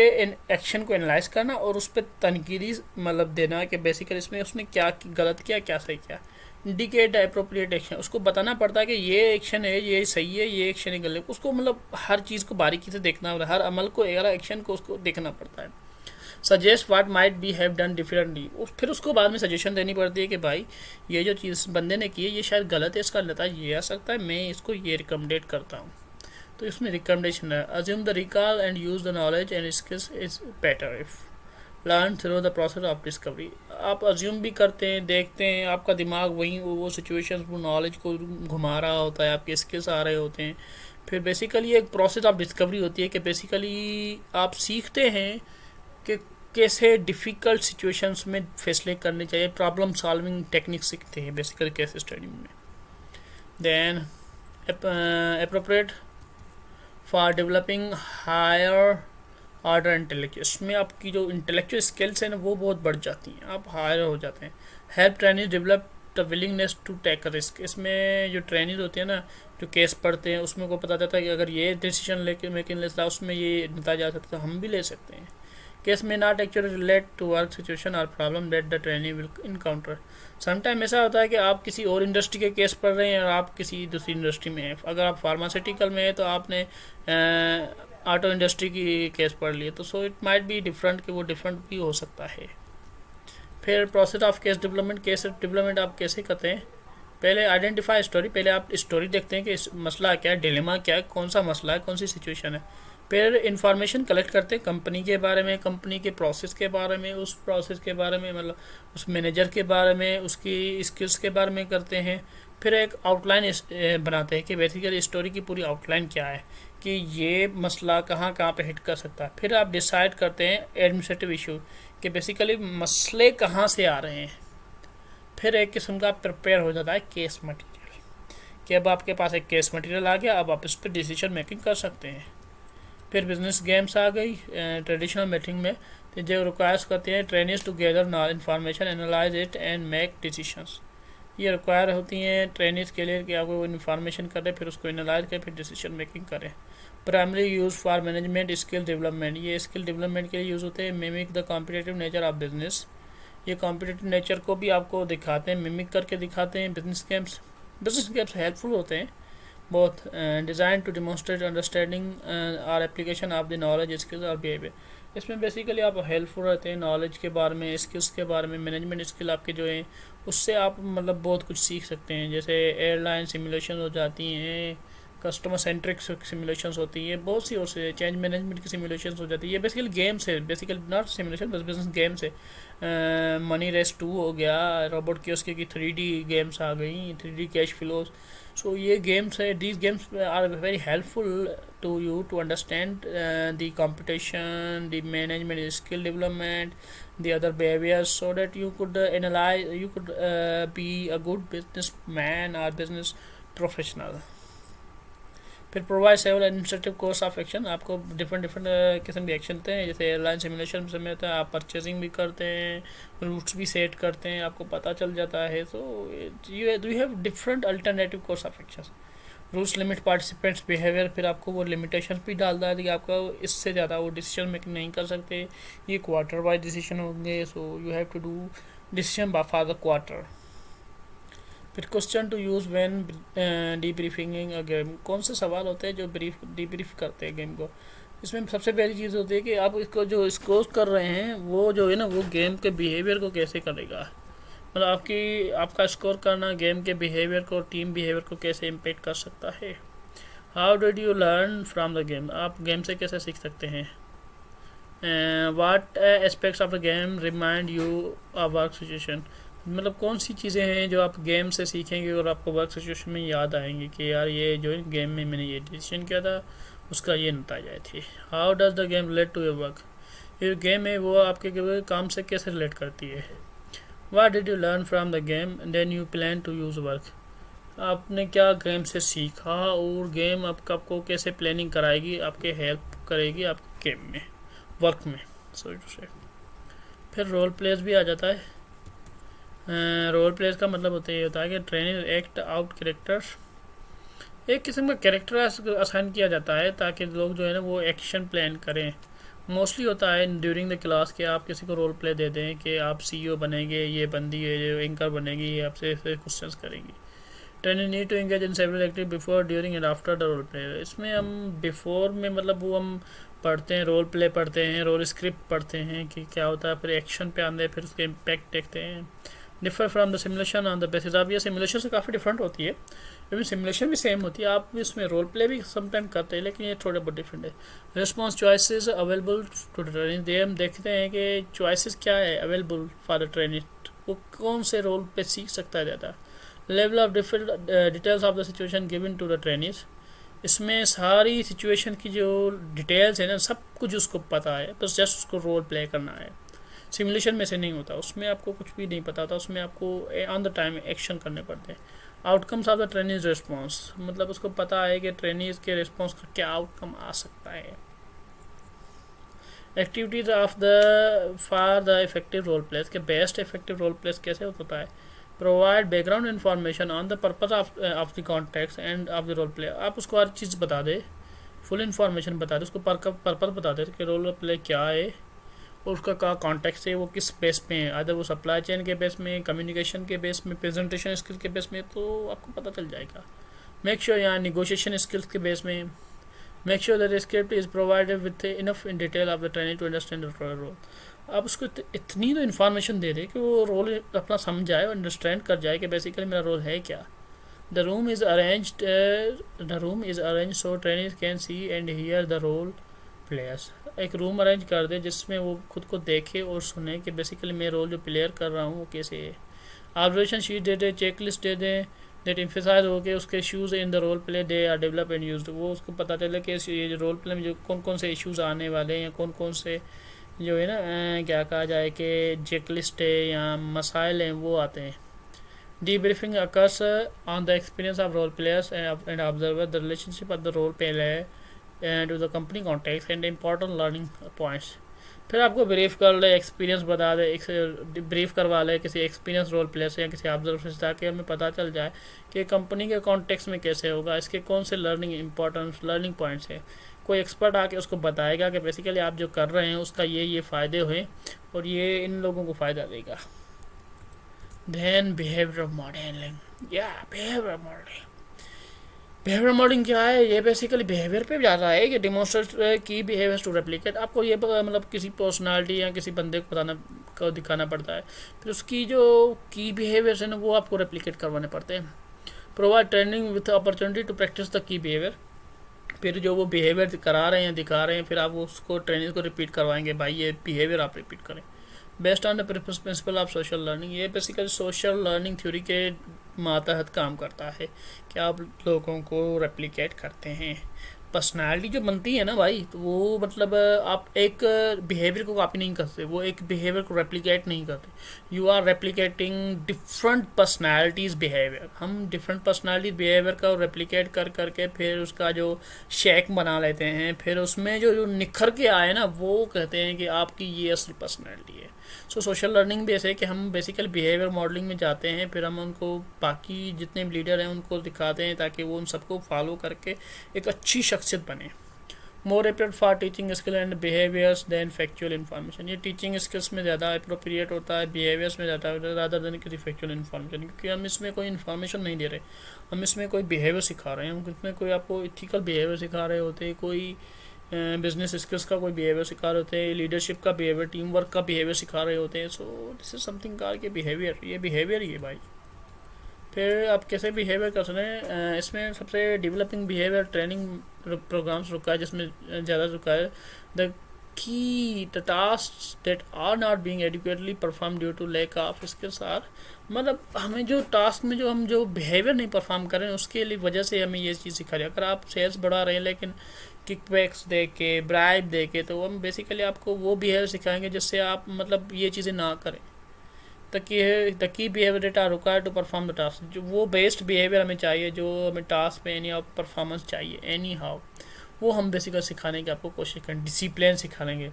S1: एक्शन को एनालाइज करना और उस पर तनकीदी मतलब देना कि बेसिकली इसमें उसने क्या गलत किया क्या सही किया। इंडिकेट अप्रोप्रिएट एक्शन, उसको बताना पड़ता है कि ये एक्शन है ये सही है, ये एक्शन है गलत, उसको मतलब हर चीज़ को बारीकी से देखना होता है, हर अमल को हर एक्शन को उसको देखना पड़ता है। Suggest what might be have done differently, फिर उसको बाद में सजेशन देनी पड़ती है कि भाई ये जो चीज़ बंदे ने की है ये शायद गलत है, इसका नतीजा ये आ सकता है, मैं इसको ये रिकमेंडेट करता हूँ। तो इसमें रिकमेंडेशन है, assume the recall and use the knowledge and skills is better if learn through the process of discovery. आप अज्यूम भी करते हैं, देखते हैं, आपका दिमाग वहीं वो सिचुएशंस वो नॉलेज को घुमा रहा होता है, आपके स्किल्स आ रहे होते हैं। फिर बेसिकली एक प्रोसेस ऑफ डिस्कवरी होती है कि बेसिकली आप सीखते हैं कि कैसे डिफ़िकल्ट सिचुएशंस में फैसले करने चाहिए, प्रॉब्लम सॉल्विंग टेक्निक सीखते हैं बेसिकली केस स्टडी में। Then appropriate for developing higher order intellectual, इसमें आपकी जो इंटेलेक्चुअल स्किल्स हैं ना वो बहुत बढ़ जाती हैं, आप हायर हो जाते हैं। Help training develop the willingness to take a risk, इसमें जो ट्रेनिंग होती है ना, जो केस पढ़ते हैं उसमें को पता चलता है कि अगर ये डिसीजन लेके मेकिंग लेता है उसमें ये नतीजा आ सकता है, हम भी ले सकते हैं। केस में not actually relate to work situation और problem that the training will encounter. Sometime ऐसा होता है कि आप किसी और इंडस्ट्री के केस पढ़ रहे हैं और आप किसी दूसरी इंडस्ट्री में हैं। अगर आप फार्मास्यूटिकल में है तो आपने ऑटो इंडस्ट्री की केस पढ़ लिए, तो so it might be different, कि वो डिफरेंट भी हो सकता है। फिर process of case development, case development आप कैसे करते हैं? पहले आइडेंटिफाई स्टोरी, पहले आप स्टोरी देखते हैं कि इस मसला क्या है, डिलेमा क्या है, कौन सा मसला है, कौन सी सिचुएशन है। फिर इंफॉर्मेशन कलेक्ट करते हैं कंपनी के बारे में, कंपनी के प्रोसेस के बारे में, उस प्रोसेस के बारे में, मतलब उस मैनेजर के बारे में, उसकी स्किल्स के बारे में करते हैं। फिर एक आउटलाइन बनाते हैं कि बेसिकली स्टोरी की पूरी आउटलाइन क्या है, कि ये मसला कहाँ कहाँ पे हिट कर सकता है। फिर आप डिसाइड करते हैं एडमिनिस्ट्रेटिव इशू, कि बेसिकली मसले कहाँ से आ रहे हैं। फिर एक किस्म का प्रिपेयर हो जाता है केस मटेरियल, कि अब आपके पास एक केस मटेरियल आ गया, अब आप इस पर डिसीजन मेकिंग कर सकते हैं। फिर बिजनेस गेम्स आ गई ट्रेडिशनल मीटिंग में, तो जो रिक्वायर्स करते हैं trainings to gather information, analyse it and make decisions. ये रिक्वायर होती हैं ट्रेनिंग्स के लिए कि आप वो इन्फॉर्मेशन करें, फिर उसको एनालाइज करें, फिर डिसीजन मेकिंग करें। Primary use for management skill development, ये स्किल डेवलपमेंट के लिए यूज़ होते हैं। Mimic the competitive nature of business, ये कॉम्पिटिटिव नेचर को भी आपको दिखाते हैं, मिमिक करके दिखाते हैं। बिजनेस गेम्स हेल्पफुल होते हैं बहुत। डिज़ाइन टू डिमॉन्स्ट्रेट अंडरस्टैंडिंग और application of the knowledge skills और बिहेवियर, इसमें बेसिकली आप हेल्पफुल रहते हैं नॉलेज के बारे में, स्किल्स के बारे में, मैनेजमेंट स्किल आपके जो हैं उससे आप मतलब बहुत कुछ सीख सकते हैं। जैसे एयरलाइन सिमुलेशन हो जाती हैं, कस्टमर सेंट्रिक सिमुलेशंस होती हैं, बहुत सी और से चेंज मैनेजमेंट की सिमुलेशंस हो जाती है। ये बेसिकली गेम्स है, बेसिकली नॉट सिमुलेशन, बस बिजनेस गेम्स है। मनी रेस 2 हो गया, रोबोट कियोस्क की 3D गेम्स आ गई, 3D कैश फ्लोज। सो ये गेम्स है, these games are very helpful to you to understand the competition, the management skill development, the other behaviors, so that you could analyze, you could be a good businessman or business professional. फिर provide several administrative course of action, आपको different किस्म के action होते हैं। जैसे airline simulation में होता है, आप परचेजिंग भी करते हैं, रूट्स भी सेट करते हैं, आपको पता चल जाता है। सो you have different alternative course of action. Rules limit participants behaviour, फिर आपको वो लिमिटेशन भी डालता है कि आपका इससे ज़्यादा वो डिसीजन मेकिंग नहीं कर सकते, ये क्वार्टर वाइज डिसीजन होंगे। So you have to do decision for the quarter. फिर question to use when debriefing a game, कौन से सवाल होते हैं जो डीब्रीफ करते हैं गेम को। इसमें सबसे पहली चीज़ होती है कि आप इसको जो स्कोर कर रहे हैं वो जो है ना वो गेम के बिहेवियर को कैसे करेगा, मतलब आपका स्कोर करना गेम के बिहेवियर को, टीम बिहेवियर को कैसे इम्पेक्ट कर सकता है। How did you learn from the game, आप गेम से कैसे सीख सकते हैं। What aspects of the game remind you a work situation, मतलब कौन सी चीज़ें हैं जो आप गेम से सीखेंगे और आपको वर्क सिचुएशन में याद आएंगे कि यार ये जो है गेम में मैंने ये डिसीजन किया था, उसका ये नतीजा थे। How does the game relate to your work, ये गेम है वो आपके काम से कैसे रिलेट करती है। What did you learn from the game and then you plan to use work, आपने क्या गेम से सीखा और गेम आपको कैसे प्लानिंग कराएगी, आपके हेल्प करेगी आपके गेम में, वर्क में, सो टू से। फिर रोल प्लेस भी आ जाता है। रोल प्लेस का मतलब होता है कि ट्रेनिंग एक्ट आउट कैरेक्टर्स, एक किस्म का कैरेक्टर असाइन किया जाता है ताकि लोग जो है ना वो एक्शन प्लान करें। मोस्टली होता है ड्यूरिंग द क्लास के आप किसी को रोल प्ले दे दें कि आप CEO बनेंगे, ये बंदी है जो एंकर बनेगी, ये आपसे क्वेश्चंस करेंगी। Training need to engage in several activity before, during and after the role play, इसमें हम बिफोर में मतलब वो हम पढ़ते हैं, रोल प्ले पढ़ते हैं, रोल स्क्रिप्ट पढ़ते हैं कि क्या होता है, फिर एक्शन पे आते हैं, फिर उसके इम्पैक्ट देखते हैं। Differ from the simulation on the basis, अब ये सिमुलेशन से काफ़ी डिफरेंट होती है, इवन सिमुलेशन भी सेम होती है, आप भी इसमें रोल प्ले भी समटाइम करते हैं, लेकिन ये थोड़े बहुत डिफरेंट है। Response choices available to the training, they हम देखते हैं कि चॉइसेस क्या है अवेलेबल फॉर द ट्रेनिंग, वो कौन से रोल पे सीख सकता है ज़्यादा। Level of different details of the situation given to the trainings, इसमें सारी सिचुएशन की जो डिटेल्स है ना, सब कुछ उसको पता है, बस जस्ट उसको रोल प्ले करना है। सिमुलेशन में से नहीं होता, उसमें आपको कुछ भी नहीं पता होता, उसमें आपको ऑन द टाइम एक्शन करने पड़ते हैं। Outcomes of the training response, मतलब उसको पता है कि ट्रेनिंग के रिस्पॉन्स का क्या आउटकम आ सकता है। Activities of the for the effective role plays, के बेस्ट इफेक्टिव रोल प्लेस कैसे होता है। Provide background information on the purpose of the context and of the role play, आप उसको हर चीज़ बता दे, फुल इन्फॉर्मेशन बता दे, उसको पर्पज बता दे कि रोल प्ले क्या है और उसका क्या कॉन्टेक्स्ट है, वो किस बेस पे है, अदर वो सप्लाई चेन के बेस में, कम्युनिकेशन के बेस में, प्रेजेंटेशन स्किल के बेस में, तो आपको पता चल जाएगा। मेक श्योर यहाँ निगोशिएशन स्किल्स के बेस में, make sure that script is provided with enough in detail of the training to understand the role, आप उसको इतनी तो इन्फॉर्मेशन दे दे कि वो रोल अपना समझ जाए और अंडरस्टैंड कर जाए कि बेसिकली मेरा रोल है क्या। The room is arrange so training can see and hear the role players, एक रूम अरेंज कर दे जिसमें वो खुद को देखे और सुने कि बेसिकली मैं रोल जो प्लेयर कर रहा हूँ वो कैसे है। ऑब्जर्वेशन शीट दे दे, चेक लिस्ट दे दें, दैट एम्फेसाइज हो के उसके issues in the role play they are develop and used, वो उसको पता चले कि ये रोल प्ले में जो कौन कौन से इश्यूज़ आने वाले हैं, या कौन कौन से जो है ना क्या कहा जाए कि चेक लिस्ट है या मसाइल हैं वो आते हैं। Debriefing occurs on the experience of role players and observer the relationship of the role player and to the company context and important learning points। फिर आपको ब्रीफ कर ले, एक्सपीरियंस बता दे, ब्रीफ करवा ले किसी एक्सपीरियंस रोल प्लेयर से या किसी ऑब्जर्वर से, ताकि हमें पता चल जाए कि कंपनी के कॉन्टेक्स्ट में कैसे होगा, इसके कौन से लर्निंग पॉइंट्स है। कोई एक्सपर्ट आके उसको बताएगा कि बेसिकली आप जो कर रहे हैं उसका ये फ़ायदे हुए और ये इन लोगों को फ़ायदा देगा। Then behavioral modeling, behavioral modeling क्या है, ये बेसिकली बिहेवियर पे जाता है कि डिमोन्स्ट्रेट की बिहेवियर टू रेप्लिकेट, आपको ये मतलब किसी पर्सनालिटी या किसी बंदे को दिखाना पड़ता है, फिर उसकी जो की बिहेवियर्स है ना वो आपको रेप्लिकेट करवाने पड़ते हैं। Provide training with opportunity to practice the key behaviour, फिर जो वो बिहेवियर करा रहे हैं दिखा रहे हैं, फिर आप उसको ट्रेनिंग को रिपीट करवाएंगे, भाई ये बिहेवियर आप रिपीट करें। Based on the principle of social learning, ये बेसिकली सोशल लर्निंग थ्योरी के मातहत काम करता है कि आप लोगों को रेप्लिकेट करते हैं। पर्सनालिटी जो बनती है ना भाई, तो वो मतलब आप एक बिहेवियर को कॉपी नहीं करते, वो एक बिहेवियर को रेप्लिकेट नहीं करते, you are replicating different personalities behaviour. हम डिफरेंट पर्सनालिटी बिहेवियर का रेप्लिकेट कर करके फिर उसका जो शेक बना लेते हैं, फिर उसमें जो निखर के आए ना वो कहते हैं कि आपकी ये असली पर्सनालिटी है। सो सोशल लर्निंग भी ऐसे है कि हम बेसिकली बिहेवियर मॉडलिंग में जाते हैं, फिर हम उनको बाकी जितने भी लीडर हैं उनको दिखाते हैं ताकि वो उन सबको फॉलो करके एक अच्छी शख्सियत बने। More appropriate for teaching skill and behaviours than factual information, ये टीचिंग स्किल्स में ज़्यादा अप्रोप्रिएट होता है, बिहेवियर्स में ज़्यादा रादर देन किसी फैक्चुअल इन्फॉर्मेशन, क्योंकि हम इसमें कोई इन्फॉर्मेशन नहीं दे रहे, हम इसमें कोई बिहेवियर सिखा रहे हैं, हम इसमें कोई आपको इथिकल बिहेवियर सिखा रहे होते हैं, कोई बिजनेस स्किल्स का कोई बिहेवियर सिखा रहे होते हैं, लीडरशिप का बिहेवियर, टीम वर्क का बिहेवियर सिखा रहे होते हैं। सो दिस इज समथिंग कार के बिहेवियर, ये बिहेवियर ही है भाई। फिर आप कैसे बिहेवियर कर सकते हैं, इसमें सबसे डेवलपिंग बिहेवियर ट्रेनिंग प्रोग्राम्स रुका है, जिसमें ज़्यादा रुका है the key the task that are not being adequately perform due to lack of skills are, मतलब हमें जो टास्क में जो हम जो बिहेवियर नहीं परफॉर्म कर रहे हैं उसके लिए वजह से हमें ये चीज़ सिखा रही है। अगर आप सेल्स बढ़ा रहे हैं लेकिन किकबैक्स दे के, ब्राइब दे के, तो हम बेसिकली आपको वो बिहेवियर सिखाएंगे जिससे आप मतलब ये चीज़ें ना करें। The key behaviour that are required to perform the task, जो वो बेस्ड बिहेवियर हमें चाहिए, जो हमें टास्क में एनी परफॉर्मेंस चाहिए एनी हाउ, वो हम बेसिकली सिखाने की आपको कोशिश करें। डिसिप्लिन सिखाएंगे,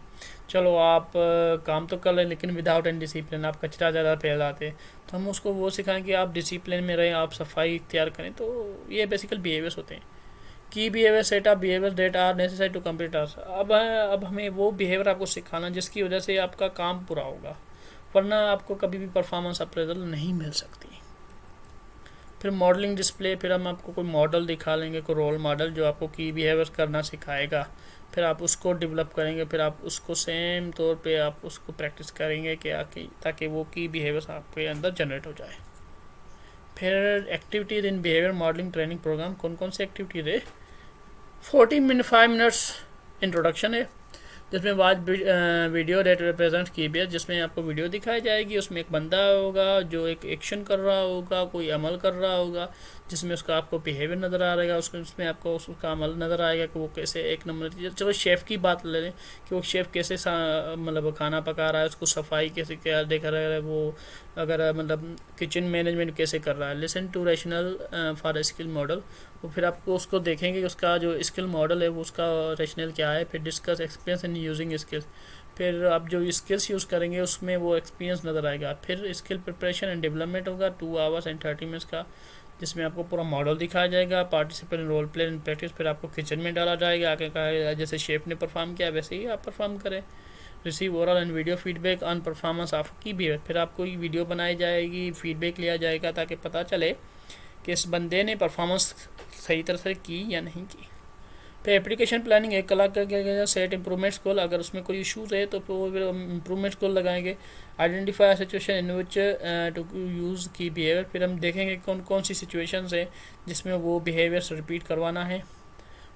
S1: चलो आप काम तो कर लें लेकिन विदाउट एन डिसिप्लिन, आप कचरा ज़्यादा फैलाते, तो हम उसको वो सिखाएं कि आप डिसिप्लिन में रहें, आप सफाई इख्तियार करें। तो ये बेसिकल बिहेवियर्स होते हैं। Key behaviour set of behaviour that are necessary to complete task, अब हमें वो बिहेवियर आपको सिखाना जिसकी वजह से आपका काम पूरा होगा, वरना आपको कभी भी परफॉर्मेंस अप्रेजल नहीं मिल सकती। फिर मॉडलिंग डिस्प्ले, फिर हम आपको कोई मॉडल दिखा लेंगे, कोई रोल मॉडल जो आपको की बिहेवियर करना सिखाएगा। फिर आप उसको डेवलप करेंगे, फिर आप उसको सेम तौर पे आप उसको प्रैक्टिस करेंगे कि ताकि वो की बिहेवियर आपके अंदर जनरेट हो जाए। फिर activities in behaviour modelling training programme, कौन कौन सी एक्टिविटीज है? 5 मिनट्स इंट्रोडक्शन है, जिसमें वाच वीडियो डेट रिप्रेजेंट की भी है, जिसमें आपको वीडियो दिखाई जाएगी, उसमें एक बंदा होगा जो एक एक्शन कर रहा होगा, कोई अमल कर रहा होगा, जिसमें उसका आपको बिहेवियर नज़र आ रहेगा, उसमें आपको उसका अमल नज़र आएगा कि वो कैसे एक नंबर। चलो शेफ़ की बात ले लें कि वो शेफ़ कैसे मतलब खाना पका रहा है, उसको सफाई कैसे क्या देख रहा है, वो अगर मतलब किचन मैनेजमेंट कैसे कर रहा है। Listen to rational for skill model, तो फिर आपको उसको देखेंगे उसका जो स्किल मॉडल है वो उसका रैशनल क्या है। फिर discuss experience in using skills, फिर आप जो स्किल्स यूज़ करेंगे उसमें वो एक्सपीरियंस नज़र आएगा। फिर स्किल प्रिपरेशन एंड डेवलपमेंट होगा 2 आवर्स एंड 30 मिनट्स का, जिसमें आपको पूरा मॉडल दिखाया जाएगा। Participate in role play and practice, फिर आपको किचन में डाला जाएगा, आगे कहा जैसे शेफ़ ने परफॉर्म किया वैसे ही आप परफॉर्म करें। Receive overall and video feedback on performance of की बिहेवियर, फिर आपको वीडियो बनाई जाएगी, फीडबैक लिया जाएगा ताकि पता चले कि इस बंदे ने परफॉर्मेंस सही तरह से की या नहीं की। फिर एप्लीकेशन प्लानिंग 1 कलाक का क्या गया, सेट इंप्रूवमेंट्स गोल, अगर उसमें कोई इशूज़ है तो वो इंप्रूवमेंट्स गोल लगाएंगे। Identify situation in which to use key behaviour, फिर हम देखेंगे कौन कौन सी सिचुएशंस है जिसमें वो बिहेवियर्स रिपीट करवाना है।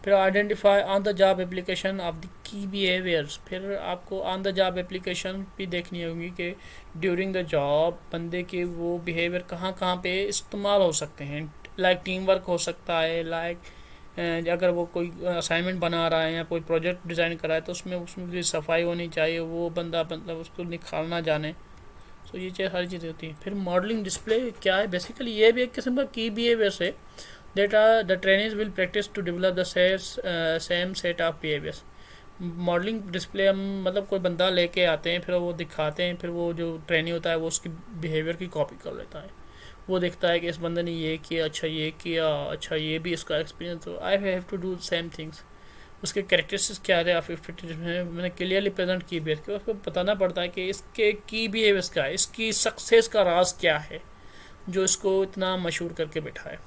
S1: फिर identify on the job application of the key behaviours, फिर आपको ऑन द जॉब एप्लीकेशन भी देखनी होगी कि ड्यूरिंग द जॉब बंदे के वो बिहेवियर कहाँ कहाँ पे इस्तेमाल हो सकते हैं। लाइक टीम वर्क हो सकता है, लाइक अगर वो कोई असाइनमेंट बना रहा है या कोई प्रोजेक्ट डिज़ाइन कर रहा है तो उसमें की सफाई होनी चाहिए, वो बंदा मतलब उसको निखारना जाने। तो ये चीज़ सारी चीज़ें होती हैं। फिर मॉडलिंग डिस्प्ले क्या है, बेसिकली ये भी एक किस्म का की बिहेवियर है। that the trainees will practice to develop the same set of behaviors। Modelling display हम मतलब कोई बंदा लेके आते हैं, फिर वो दिखाते हैं, फिर वो जो ट्रेनी होता है वो उसकी बिहेवियर की कॉपी कर लेता है। वो देखता है कि इस बंदे ने ये किया, अच्छा ये किया, अच्छा ये भी इसका एक्सपीरियंस, तो I have to do same things. उसके कैरेक्टरिस्टिक्स क्या है आप मैंने क्लियरली प्रेजेंट की बिहेवियर के, उसको बताना पड़ता है कि इसके की बिहेवियर्स क्या है, इसकी सक्सेस का राज क्या है जो इसको इतना मशहूर करके बैठा है।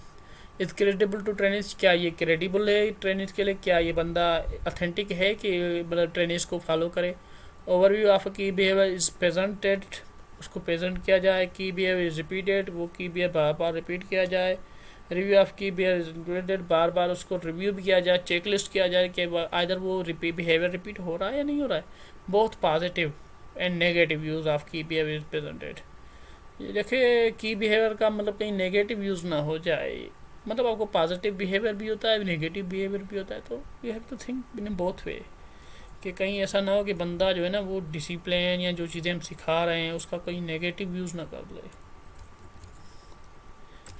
S1: इज क्रेडिबल टू ट्रेनिस, क्या ये क्रेडिबल है ट्रेनिस के लिए, क्या ये बंदा अथेंटिक है कि मतलब ट्रेनिस को फॉलो करे। ओवरव्यू ऑफ की बिहेवियर इज प्रेजेंटेड, उसको प्रेजेंट किया जाए। की बिहेवियर इज रिपीटेड, वो की बिहेवियर बार बार रिपीट किया जाए। रिव्यू ऑफ की बिहेवियर इज इंक्लूडेड, बार बार उसको रिव्यू भी किया जाए, चेक लिस्ट किया जाए कि आइदर वो बिहेवियर रिपीट हो रहा है या नहीं हो रहा है। Both positive and negative use of की बिहेवियर इज प्रेजेंटेड। देखिए की बिहेवियर का मतलब कहीं नेगेटिव यूज़ ना हो जाए, मतलब आपको पॉजिटिव बिहेवियर भी होता है, नेगेटिव बिहेवियर भी होता है, तो you have to think in both way कि कहीं ऐसा ना हो कि बंदा जो है ना वो डिसिप्लिन या जो चीज़ें हम सिखा रहे हैं उसका कहीं नेगेटिव यूज़ ना कर ले।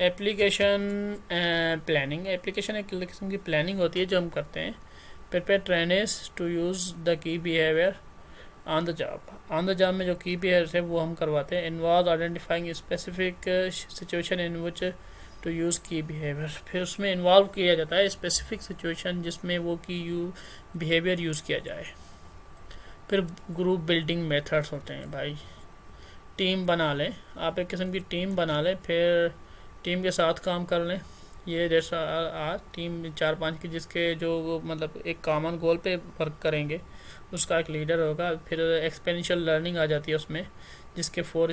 S1: एप्लीकेशन प्लानिंग, एप्लीकेशन एक किस्म की प्लानिंग होती है जो हम करते हैं। Prepare trainers to use the key behaviour on the job, on the job में जो की बिहेवियर है वो हम करवाते हैं। Involve identifying specific situation in which to use key behaviour, फिर उसमें इन्वॉल्व किया जाता है स्पेसिफिक सिचुएशन जिसमें वो की बिहेवियर यूज़ किया जाए। फिर ग्रुप बिल्डिंग मेथड्स होते हैं भाई, टीम बना लें, आप एक किस्म की टीम बना लें, फिर टीम के साथ काम कर लें। ये जैसा आज टीम 4-5 की जिसके जो मतलब एक कॉमन गोल पे वर्क करेंगे, उसका एक लीडर होगा। फिर एक्सपेरिएंशियल लर्निंग आ जाती है उसमें, जिसके 4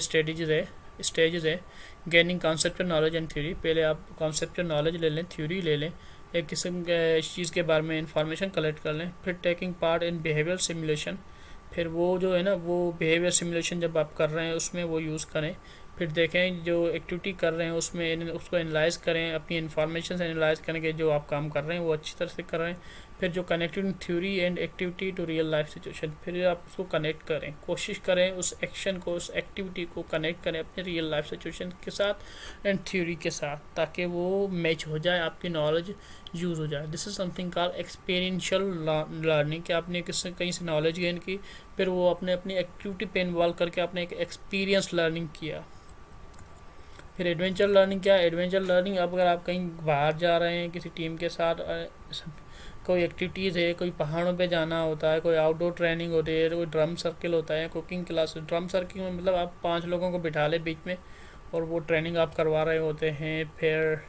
S1: स्टेजेस है। Gaining conceptual knowledge and theory, पहले आप कॉन्सेप्चुअल नॉलेज ले लें, थ्योरी ले लें, एक किस्म के इस चीज़ के बारे में इंफॉर्मेशन कलेक्ट कर लें। फिर taking part in behaviour simulation, फिर वो जो है ना वो बिहेवियर सिमुलेशन जब आप कर रहे हैं उसमें वो यूज़ करें। फिर देखें जो एक्टिविटी कर रहे हैं उसमें उसको एनालाइज करें, अपनी इन्फॉर्मेशन से एनालाइज करें कि जो आप काम कर रहे हैं वो अच्छी तरह से कर रहे हैं। फिर जो connecting theory and activity to real life situation, फिर आप उसको कनेक्ट करें, कोशिश करें उस एक्शन को, उस एक्टिविटी को कनेक्ट करें अपने रियल लाइफ सिचुएशन के साथ एंड थ्योरी के साथ, ताकि वो मैच हो जाए, आपकी नॉलेज यूज़ हो जाए। This is something called experiential learning, कि आपने कहीं से नॉलेज गेन की, फिर वो अपनी एक्टिविटी पे इन्वॉल्व करके आपने एक एक्सपीरियंस लर्निंग किया। फिर एडवेंचर लर्निंग क्या है, एडवेंचर लर्निंग अब अगर आप कहीं बाहर जा रहे हैं किसी टीम के साथ, कोई एक्टिविटीज़ है, कोई पहाड़ों पे जाना होता है, कोई आउटडोर ट्रेनिंग होती है, कोई ड्रम सर्किल होता है, कुकिंग क्लास। ड्रम सर्किल में मतलब आप 5 लोगों को बिठा ले बीच में, और वो ट्रेनिंग आप करवा रहे होते हैं। फिर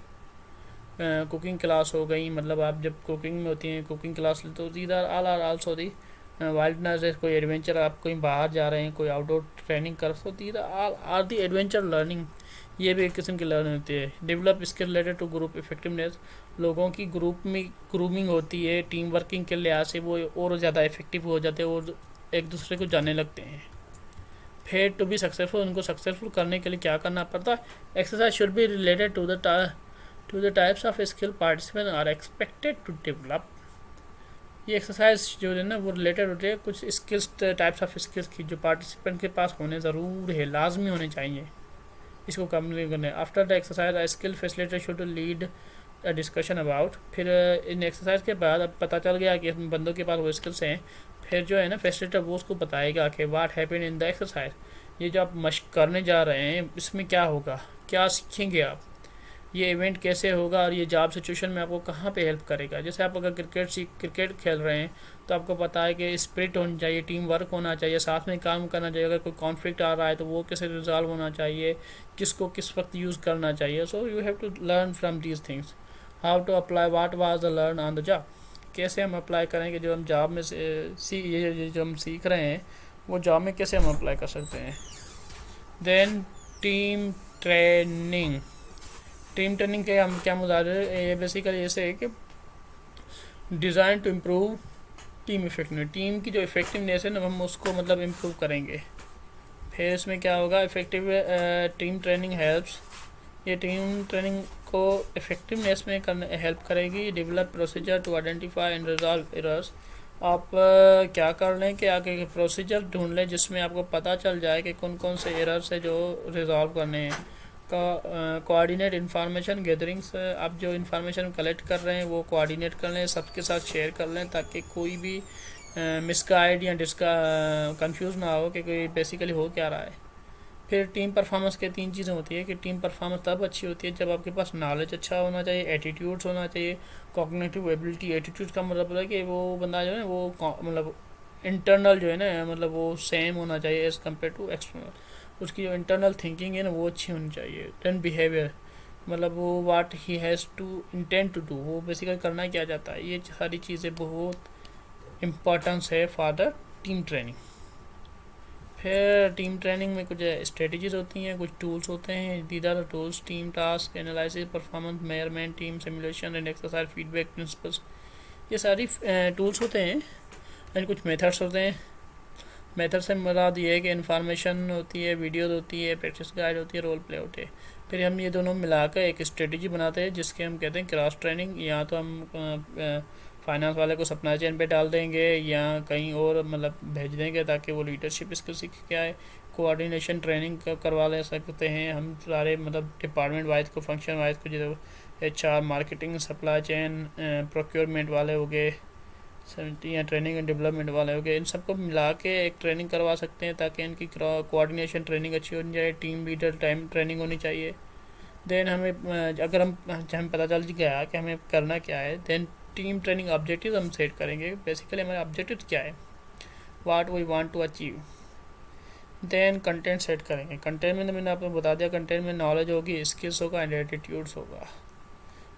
S1: कुकिंग क्लास हो गई, मतलब आप जब कुकिंग में होती हैं कुकिंग क्लास तो these are also the wildness, कोई एडवेंचर, आप कहीं बाहर जा रहे हैं, कोई आउटडोर ट्रेनिंग कर, so these are the adventure learning. ये भी एक किस्म की लर्निंग होती है। Develop skill related to group effectiveness, लोगों की ग्रुप में ग्रूमिंग होती है, टीम वर्किंग के लिहाज से वो और ज़्यादा इफेक्टिव हो जाते हैं और एक दूसरे को जानने लगते हैं। फिर टू बी सक्सेसफुल, उनको सक्सेसफुल करने के लिए क्या करना पड़ता है? Exercise should be related to the types of skill participant are expected to develop. ये एक्सरसाइज जो है ना वो रिलेटेड होते हैं कुछ स्किल्स, टाइप्स ऑफ स्किल्स की जो पार्टिसिपेंट के पास होने ज़रूर है, लाजमी होने चाहिए इसको कंप्लीट करने। After the exercise a skill facilitator should lead a discussion about. फिर इन एक्सरसाइज के बाद अब पता चल गया कि बंदों के पास वो स्किल्स हैं, फिर जो है ना फैसिलिटेटर वो उसको बताएगा कि what happened in the exercise. ये जो आप मशक करने जा रहे हैं इसमें क्या होगा, क्या सीखेंगे आप, ये इवेंट कैसे होगा और ये जॉब सिचुएशन में आपको कहाँ पे हेल्प करेगा। जैसे आप अगर क्रिकेट खेल रहे हैं तो आपको पता है कि स्पिरिट होनी चाहिए, टीम वर्क होना चाहिए, साथ में काम करना चाहिए। अगर कोई कॉन्फ्लिक्ट आ रहा है तो वो कैसे रिजॉल्व होना चाहिए, किसको किस वक्त यूज़ करना चाहिए। So you have to learn from these things. How to apply what was the learn on the job, कैसे हम अप्लाई करेंगे जो हम जॉब में ये जो हम सीख रहे हैं वो जॉब में कैसे हम अप्लाई कर सकते हैं। Then team training, team training के हम क्या मुजारे, ये बेसिकली ऐसे है कि design to improve team effectiveness, team की जो इफेक्टिवनेस है ना हम उसको मतलब इम्प्रूव करेंगे। फिर इसमें क्या होगा, इफेक्टिव टीम ट्रेनिंग हेल्प्स, ये टीम ट्रेनिंग को इफेक्टिवनेस में करने हेल्प करेगी। Develop procedure to identify and resolve errors, आप क्या कर लें कि आगे प्रोसीजर ढूंढ लें जिसमें आपको पता चल जाए कि कौन कौन से एरर्स है जो रिजॉल्व करने हैं। कोऑर्डिनेट इंफॉर्मेशन गैदरिंग्स, आप जो इंफॉर्मेशन कलेक्ट कर रहे हैं वो कोऑर्डिनेट कर लें, सबके साथ शेयर कर लें ताकि कोई भी मिसगाइड या कंफ्यूज ना हो कि कोई बेसिकली हो क्या रहा है। फिर टीम परफॉर्मेंस के 3 चीज़ें होती है कि टीम परफॉर्मेंस तब अच्छी होती है जब आपके पास नॉलेज अच्छा होना चाहिए, एटीट्यूड्स होना चाहिए, कॉग्निटिव एबिलिटी। एटीट्यूड का मतलब है कि वो बंदा जो है वो मतलब इंटरनल जो है ना मतलब वो सेम होना चाहिए एज़ कम्पेयर टू एक्सटर्नल, उसकी जो इंटरनल थिंकिंग है ना वो अच्छी होनी चाहिए। देन बिहेवियर, मतलब वो what he has to intend to do, वो बेसिकली करना क्या चाहता है। ये सारी चीज़ें बहुत इम्पोर्टेंस है फॉर द टीम ट्रेनिंग। फिर टीम ट्रेनिंग में कुछ स्ट्रेटजीज होती हैं, कुछ टूल्स होते हैं। These are the tools, team task analysis, performance measurement, team simulation and exercise feedback principles, ये सारी टूल्स होते हैं। एंड कुछ मेथड्स होते हैं। मेथड से मुराद ये है कि इन्फॉर्मेशन होती है, वीडियोस होती है, प्रैक्टिस गाइड होती है, रोल प्ले होते हैं। फिर हम ये दोनों मिलाकर एक स्ट्रेटजी बनाते हैं जिसके हम कहते हैं क्रॉस ट्रेनिंग। या तो हम फाइनेंस वाले को सप्लाई चेन पे डाल देंगे या कहीं और मतलब भेज देंगे ताकि वो लीडरशिप स्किल सीख के आए। कोऑर्डिनेशन ट्रेनिंग करवा ले सकते हैं हम सारे मतलब डिपार्टमेंट वाइज को, फंक्शन वाइज को, जैसे HR, marketing, supply chain, procurement वाले हो गए, 70 या ट्रेनिंग एंड डेवलपमेंट वाले हो गए, इन सबको मिला के एक ट्रेनिंग करवा सकते हैं ताकि इनकी कोऑर्डिनेशन ट्रेनिंग अच्छी होनी चाहिए, टीम लीडर टाइम ट्रेनिंग होनी चाहिए। देन हमें अगर हम पता चल गया कि हमें करना क्या है, देन टीम ट्रेनिंग ऑब्जेक्टिव हम सेट करेंगे। बेसिकली हमारे ऑब्जेक्टिव क्या है, what we want to achieve. Then content set करेंगे। कंटेंट में मैंने आपको बता दिया, कंटेंट में नॉलेज होगी, स्किल्स होगा एंड एटीट्यूड्स होगा।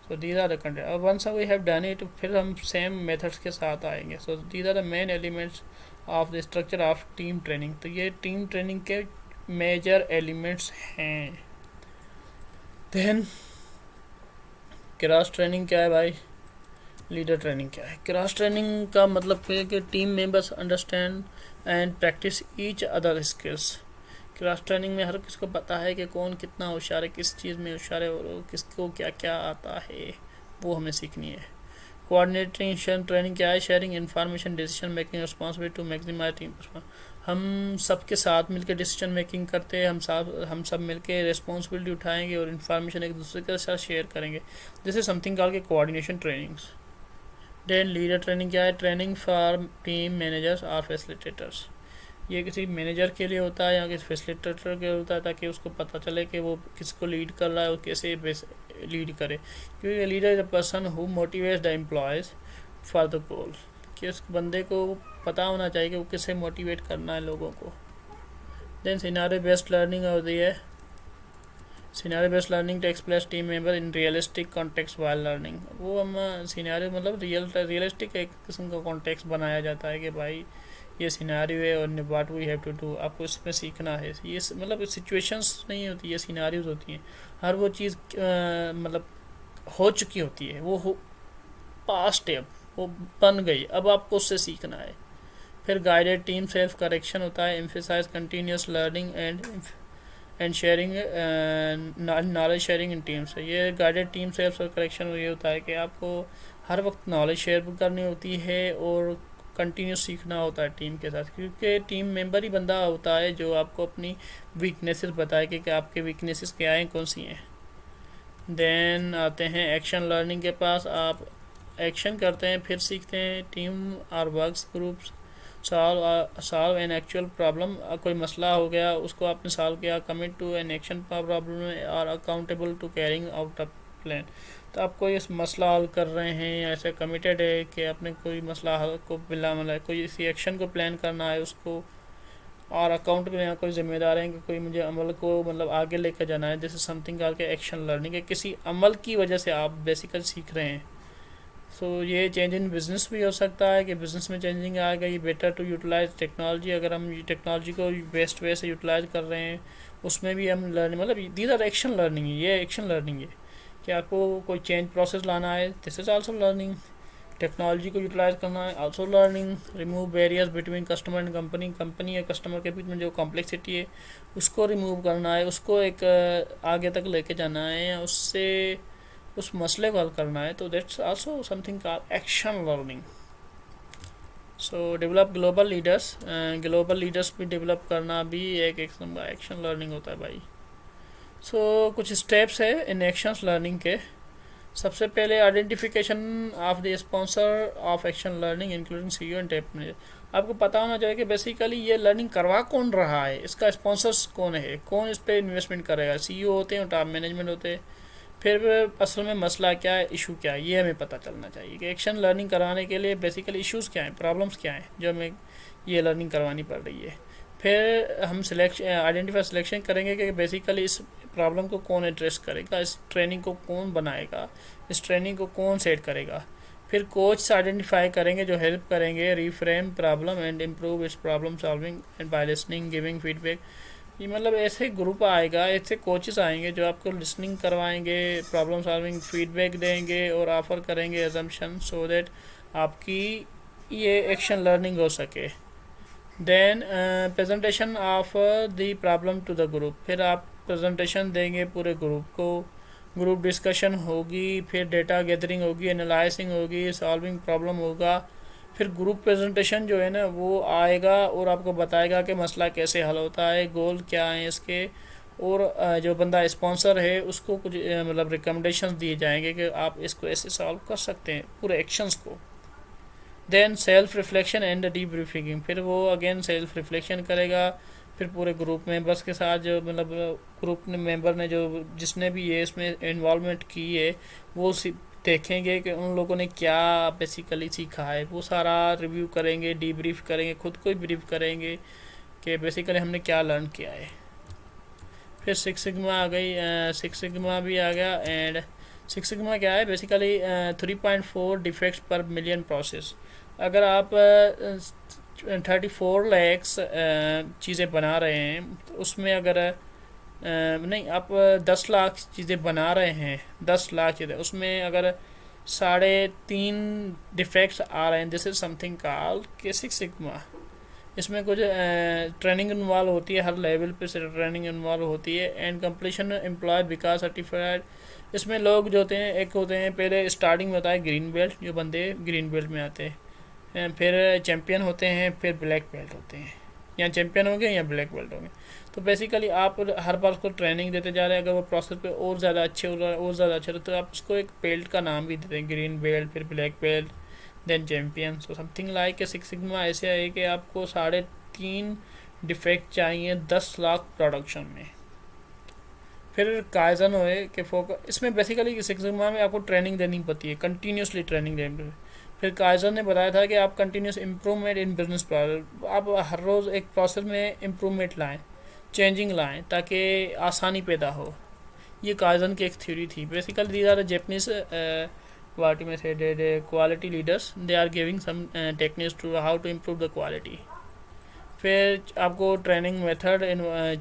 S1: So these are the content. अब once we have done it फिर हम सेम मेथड्स के साथ आएंगे। So these are the main elements of the structure of team training. तो ये टीम ट्रेनिंग के मेजर एलिमेंट्स हैं। देन क्रॉस ट्रेनिंग क्या है भाई, लीडर ट्रेनिंग क्या है। क्रॉस ट्रेनिंग का मतलब है कि team members understand and practice each other skills. Cross training में हर किसको पता है कि कौन कितना होशियार है, किस चीज़ में होशियार है और किसको क्या क्या आता है, वो हमें सीखनी है। कोऑर्डिनेशन ट्रेनिंग क्या है, sharing information, decision making, responsibility to maximise team performance. हम सबके साथ मिलकर डिसीजन मेकिंग करते हैं, हम सब मिलकर रिस्पॉन्सिबिलिटी उठाएंगे और इन्फॉर्मेशन एक दूसरे के साथ शेयर करेंगे। दिस इज समथिंग कॉल्ड के coordination trainings. Then leader training क्या है, ट्रेनिंग फॉर टीम मैनेजर्स और फैसिलिटेटर्स। ये किसी मैनेजर के लिए होता है या किसी फैसिलिटेटर के लिए होता है ताकि उसको पता चले कि वो किसको लीड कर रहा है और कैसे लीड करे। क्योंकि leader is a person who motivates the employees for the goal, कि उस बंदे को पता होना चाहिए कि वो किससे मोटिवेट करना है लोगों को। देन सिनारियो बेस्ड लर्निंग होती है। Scenario based learning to express team member in realistic context while learning. वो हम सिनेरियो मतलब रियलिस्टिक एक किस्म का कॉन्टेक्स्ट बनाया जाता है कि भाई ये सिनेरियो है और what we have to do, आपको इसमें सीखना है। ये मतलब सिचुएशंस नहीं होती, ये सिनेरियोज होती हैं। हर वो चीज़ मतलब हो चुकी होती है, वो हो पास्ट है, अब वो बन गई, अब आपको उससे सीखना है। फिर गाइडेड टीम सेल्फ करेक्शन होता है, emphasise continuous learning and sharing knowledge sharing in teams. ये गाइडेड टीम सेल्फ करेक्शन ये होता है कि आपको हर वक्त नॉलेज शेयर करनी होती है और कंटिन्यूस सीखना होता है टीम के साथ, क्योंकि टीम मेंबर ही बंदा होता है जो आपको अपनी वीकनेसेस बताए कि आपके वीकनेसेस क्या हैं, कौन सी हैं। देन आते हैं एक्शन लर्निंग के पास। आप एक्शन करते हैं फिर सीखते हैं। Team or works groups solve an actual problem. कोई मसला हो गया, उसको आपने सॉल्व किया। Commit to an action problem और accountable to carrying out a plan. तो आप कोई इस मसला हल कर रहे हैं, ऐसे कमिटेड है कि आपने कोई मसला हल को बिला मतलब कोई इसी एक्शन को प्लान करना है उसको, और अकाउंट में यहाँ कोई जिम्मेदार है कि कोई मुझे अमल को मतलब आगे लेकर जाना है। जैसे समथिंग करके एक्शन लर्निंग है, किसी अमल की वजह से आप बेसिकली सीख रहे हैं। सो ये चेंज इन बिज़नेस भी हो सकता है कि बिज़नेस में चेंजिंग आ गई। बेटर टू यूटिलाइज टेक्नोलॉजी, अगर हम टेक्नोलॉजी को बेस्ट वे से यूटिलाइज कर रहे हैं उसमें भी हम लर्निंग मतलब दीज आर एक्शन लर्निंग है। ये एक्शन लर्निंग है कि आपको कोई चेंज प्रोसेस लाना है, this is also learning. Technology को यूटिलाइज करना है, also learning. Remove barriers between customer and company, company या कस्टमर के बीच में जो कॉम्प्लेक्सिटी है उसको रिमूव करना है, उसको एक आगे तक लेके जाना है या उससे उस मसले को हल करना है। तो that's also something called action learning. So develop global leaders, global leaders भी डेवलप करना भी एक किस्म का एक्शन लर्निंग होता है भाई। सो कुछ स्टेप्स है इन एक्शन लर्निंग के। सबसे पहले identification of the sponsor of action learning including CEO and top manager. आपको पता होना चाहिए कि बेसिकली ये लर्निंग करवा कौन रहा है, इसका स्पॉन्सर्स कौन है, कौन इस पर इन्वेस्टमेंट करेगा। सीईओ होते हैं, टॉप मैनेजमेंट होते हैं। फिर असल में मसला क्या है, इशू क्या है, ये हमें पता चलना चाहिए कि एक्शन लर्निंग कराने के लिए बेसिकली इश्यूज़ क्या हैं, प्रॉब्लम्स क्या हैं जो हमें ये लर्निंग करवानी पड़ रही है। फिर हम आइडेंटिफाई सिलेक्शन करेंगे कि बेसिकली इस प्रॉब्लम को कौन एड्रेस करेगा, इस ट्रेनिंग को कौन बनाएगा, इस ट्रेनिंग को कौन सेट करेगा। फिर कोच आइडेंटिफाई करेंगे जो हेल्प करेंगे रिफ्रेम प्रॉब्लम एंड इम्प्रूव इस problem solving and by listening giving feedback. ये मतलब ऐसे ग्रुप आएगा, ऐसे कोचेस आएंगे जो आपको लिसनिंग करवाएंगे, प्रॉब्लम सॉल्विंग फीडबैक देंगे और ऑफर करेंगे एजम्पशन, सो दैट आपकी ये एक्शन लर्निंग हो सके। Then presentation of the problem to the group. फिर आप प्रेजेंटेशन देंगे पूरे ग्रुप को, ग्रुप डिस्कशन होगी, फिर डेटा गैदरिंग होगी, एनालाइजिंग होगी, सॉल्विंग प्रॉब्लम होगा। फिर ग्रुप प्रेजेंटेशन जो है ना वो आएगा और आपको बताएगा कि मसला कैसे हल होता है, गोल क्या है इसके, और जो बंदा स्पॉन्सर है उसको कुछ मतलब रिकमेंडेशन दिए जाएंगे कि आप इसको ऐसे सॉल्व कर सकते हैं पूरे एक्शंस को। Then self reflection and debriefing. फिर वो अगेन सेल्फ रिफ्लेक्शन करेगा, फिर पूरे ग्रुप मेंबर्स के साथ जो मतलब ग्रुप मेंबर ने जो जिसने भी ये इसमें इन्वॉल्वमेंट की है वो देखेंगे कि उन लोगों ने क्या बेसिकली सीखा है, वो सारा रिव्यू करेंगे, डीब्रीफ करेंगे, खुद को ही ब्रीफ करेंगे कि बेसिकली हमने क्या लर्न किया है। फिर सिक्स सिग्मा आ गई, सिक्स सिग्मा भी आ गया। एंड सिक्स सिग्मा क्या है बेसिकली 3.4 डिफेक्ट्स पर मिलियन प्रोसेस। अगर आप 34 लैक्स चीज़ें बना रहे हैं तो उसमें अगर नहीं आप 10 लाख चीज़ें बना रहे हैं, 10 लाख चीज़ें, उसमें अगर 3.5 डिफेक्ट्स आ रहे हैं, दिस इज समथिंग कॉल्ड के सिक्स सिग्मा। इसमें कुछ ट्रेनिंग इन्वॉल्व होती है, हर लेवल पे से ट्रेनिंग इन्वॉल्व होती है। एंड कंप्लीशन एम्प्लॉय विकास सर्टिफाइड। इसमें लोग जो होते हैं, एक होते हैं पहले स्टार्टिंग में होता है ग्रीन बेल्ट, जो बंदे ग्रीन बेल्ट में आते हैं, फिर चैम्पियन होते हैं, फिर ब्लैक बेल्ट होते हैं, या चैम्पियन होंगे या ब्लैक बेल्ट होंगे। तो बेसिकली आप हर बार उसको ट्रेनिंग देते जा रहे हैं। अगर वो प्रोसेस पे और ज़्यादा अच्छे हो रहा है, और ज़्यादा अच्छा हो, तो आप उसको एक बेल्ट का नाम भी देते हैं, ग्रीन बेल्ट, फिर black belt, then champion. So something like six sigma ऐसे है कि आपको 3.5 डिफेक्ट चाहिए 10 लाख प्रोडक्शन में। फिर काइजन होए कि फोकस, इसमें बेसिकली सिक्स सिग्मा में आपको ट्रेनिंग देनी पड़ती है, कंटिन्यूसली ट्रेनिंग देनी। फिर काइजन ने बताया था कि आप continuous improvement in business process, आप हर रोज़ एक प्रोसेस में इम्प्रूवमेंट लाएं, चेंजिंग लाएं ताकि आसानी पैदा हो। ये काइजन की एक थ्योरी थी. Basically these are the Japanese what you may say the quality leaders. They are giving some techniques to how to improve the quality. फिर आपको ट्रेनिंग मेथड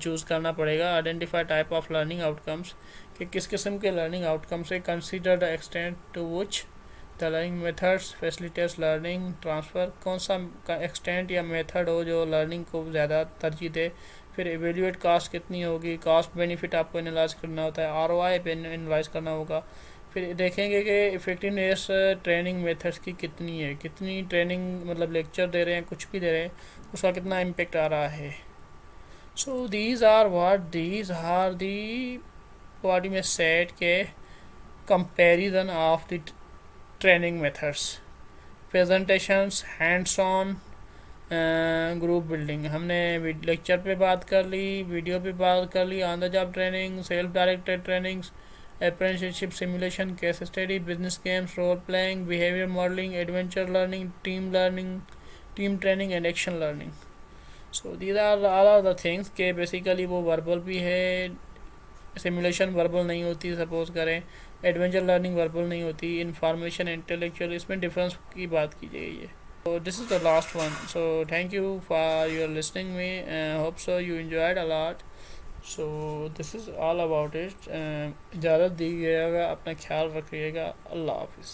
S1: चूज़ करना पड़ेगा. Identify type of learning outcomes, कि किस किस्म के learning outcomes है. Consider the extent to which the learning methods facilitates learning transfer, कौन सा एक्सटेंट या मेथड हो जो लर्निंग को ज़्यादा तरजीह दे. फिर एवेल्यूएट कॉस्ट कितनी होगी, कॉस्ट बेनिफिट आपको एनालाइज करना होता है, आरओआई पे एनालाइज करना होगा. फिर देखेंगे कि इफ़ेक्टिवनेस ट्रेनिंग मेथड्स की कितनी है, कितनी ट्रेनिंग मतलब लेक्चर दे रहे हैं, कुछ भी दे रहे हैं, उसका कितना इम्पेक्ट आ रहा है. So these are the what you may said के comparison of the training methods. Presentations, hands on, group building. हमने लेक्चर पे बात कर ली, वीडियो पे बात कर ली, on the job training, self directed trainings, apprenticeship simulation, case study, business games, role playing, behavior modeling, adventure learning, team training and action learning. So these are all of the things के basically वो verbal भी है, simulation verbal नहीं होती suppose करें, adventure learning verbal नहीं होती, information intellectual, इसमें difference की बात की गई है. So this is the last one. So thank you for your listening me. Hope so you enjoyed a lot. So this is all about it. इजाज़त दीजिएगा, अपना ख्याल रखिएगा. अल्लाह हाफिज़.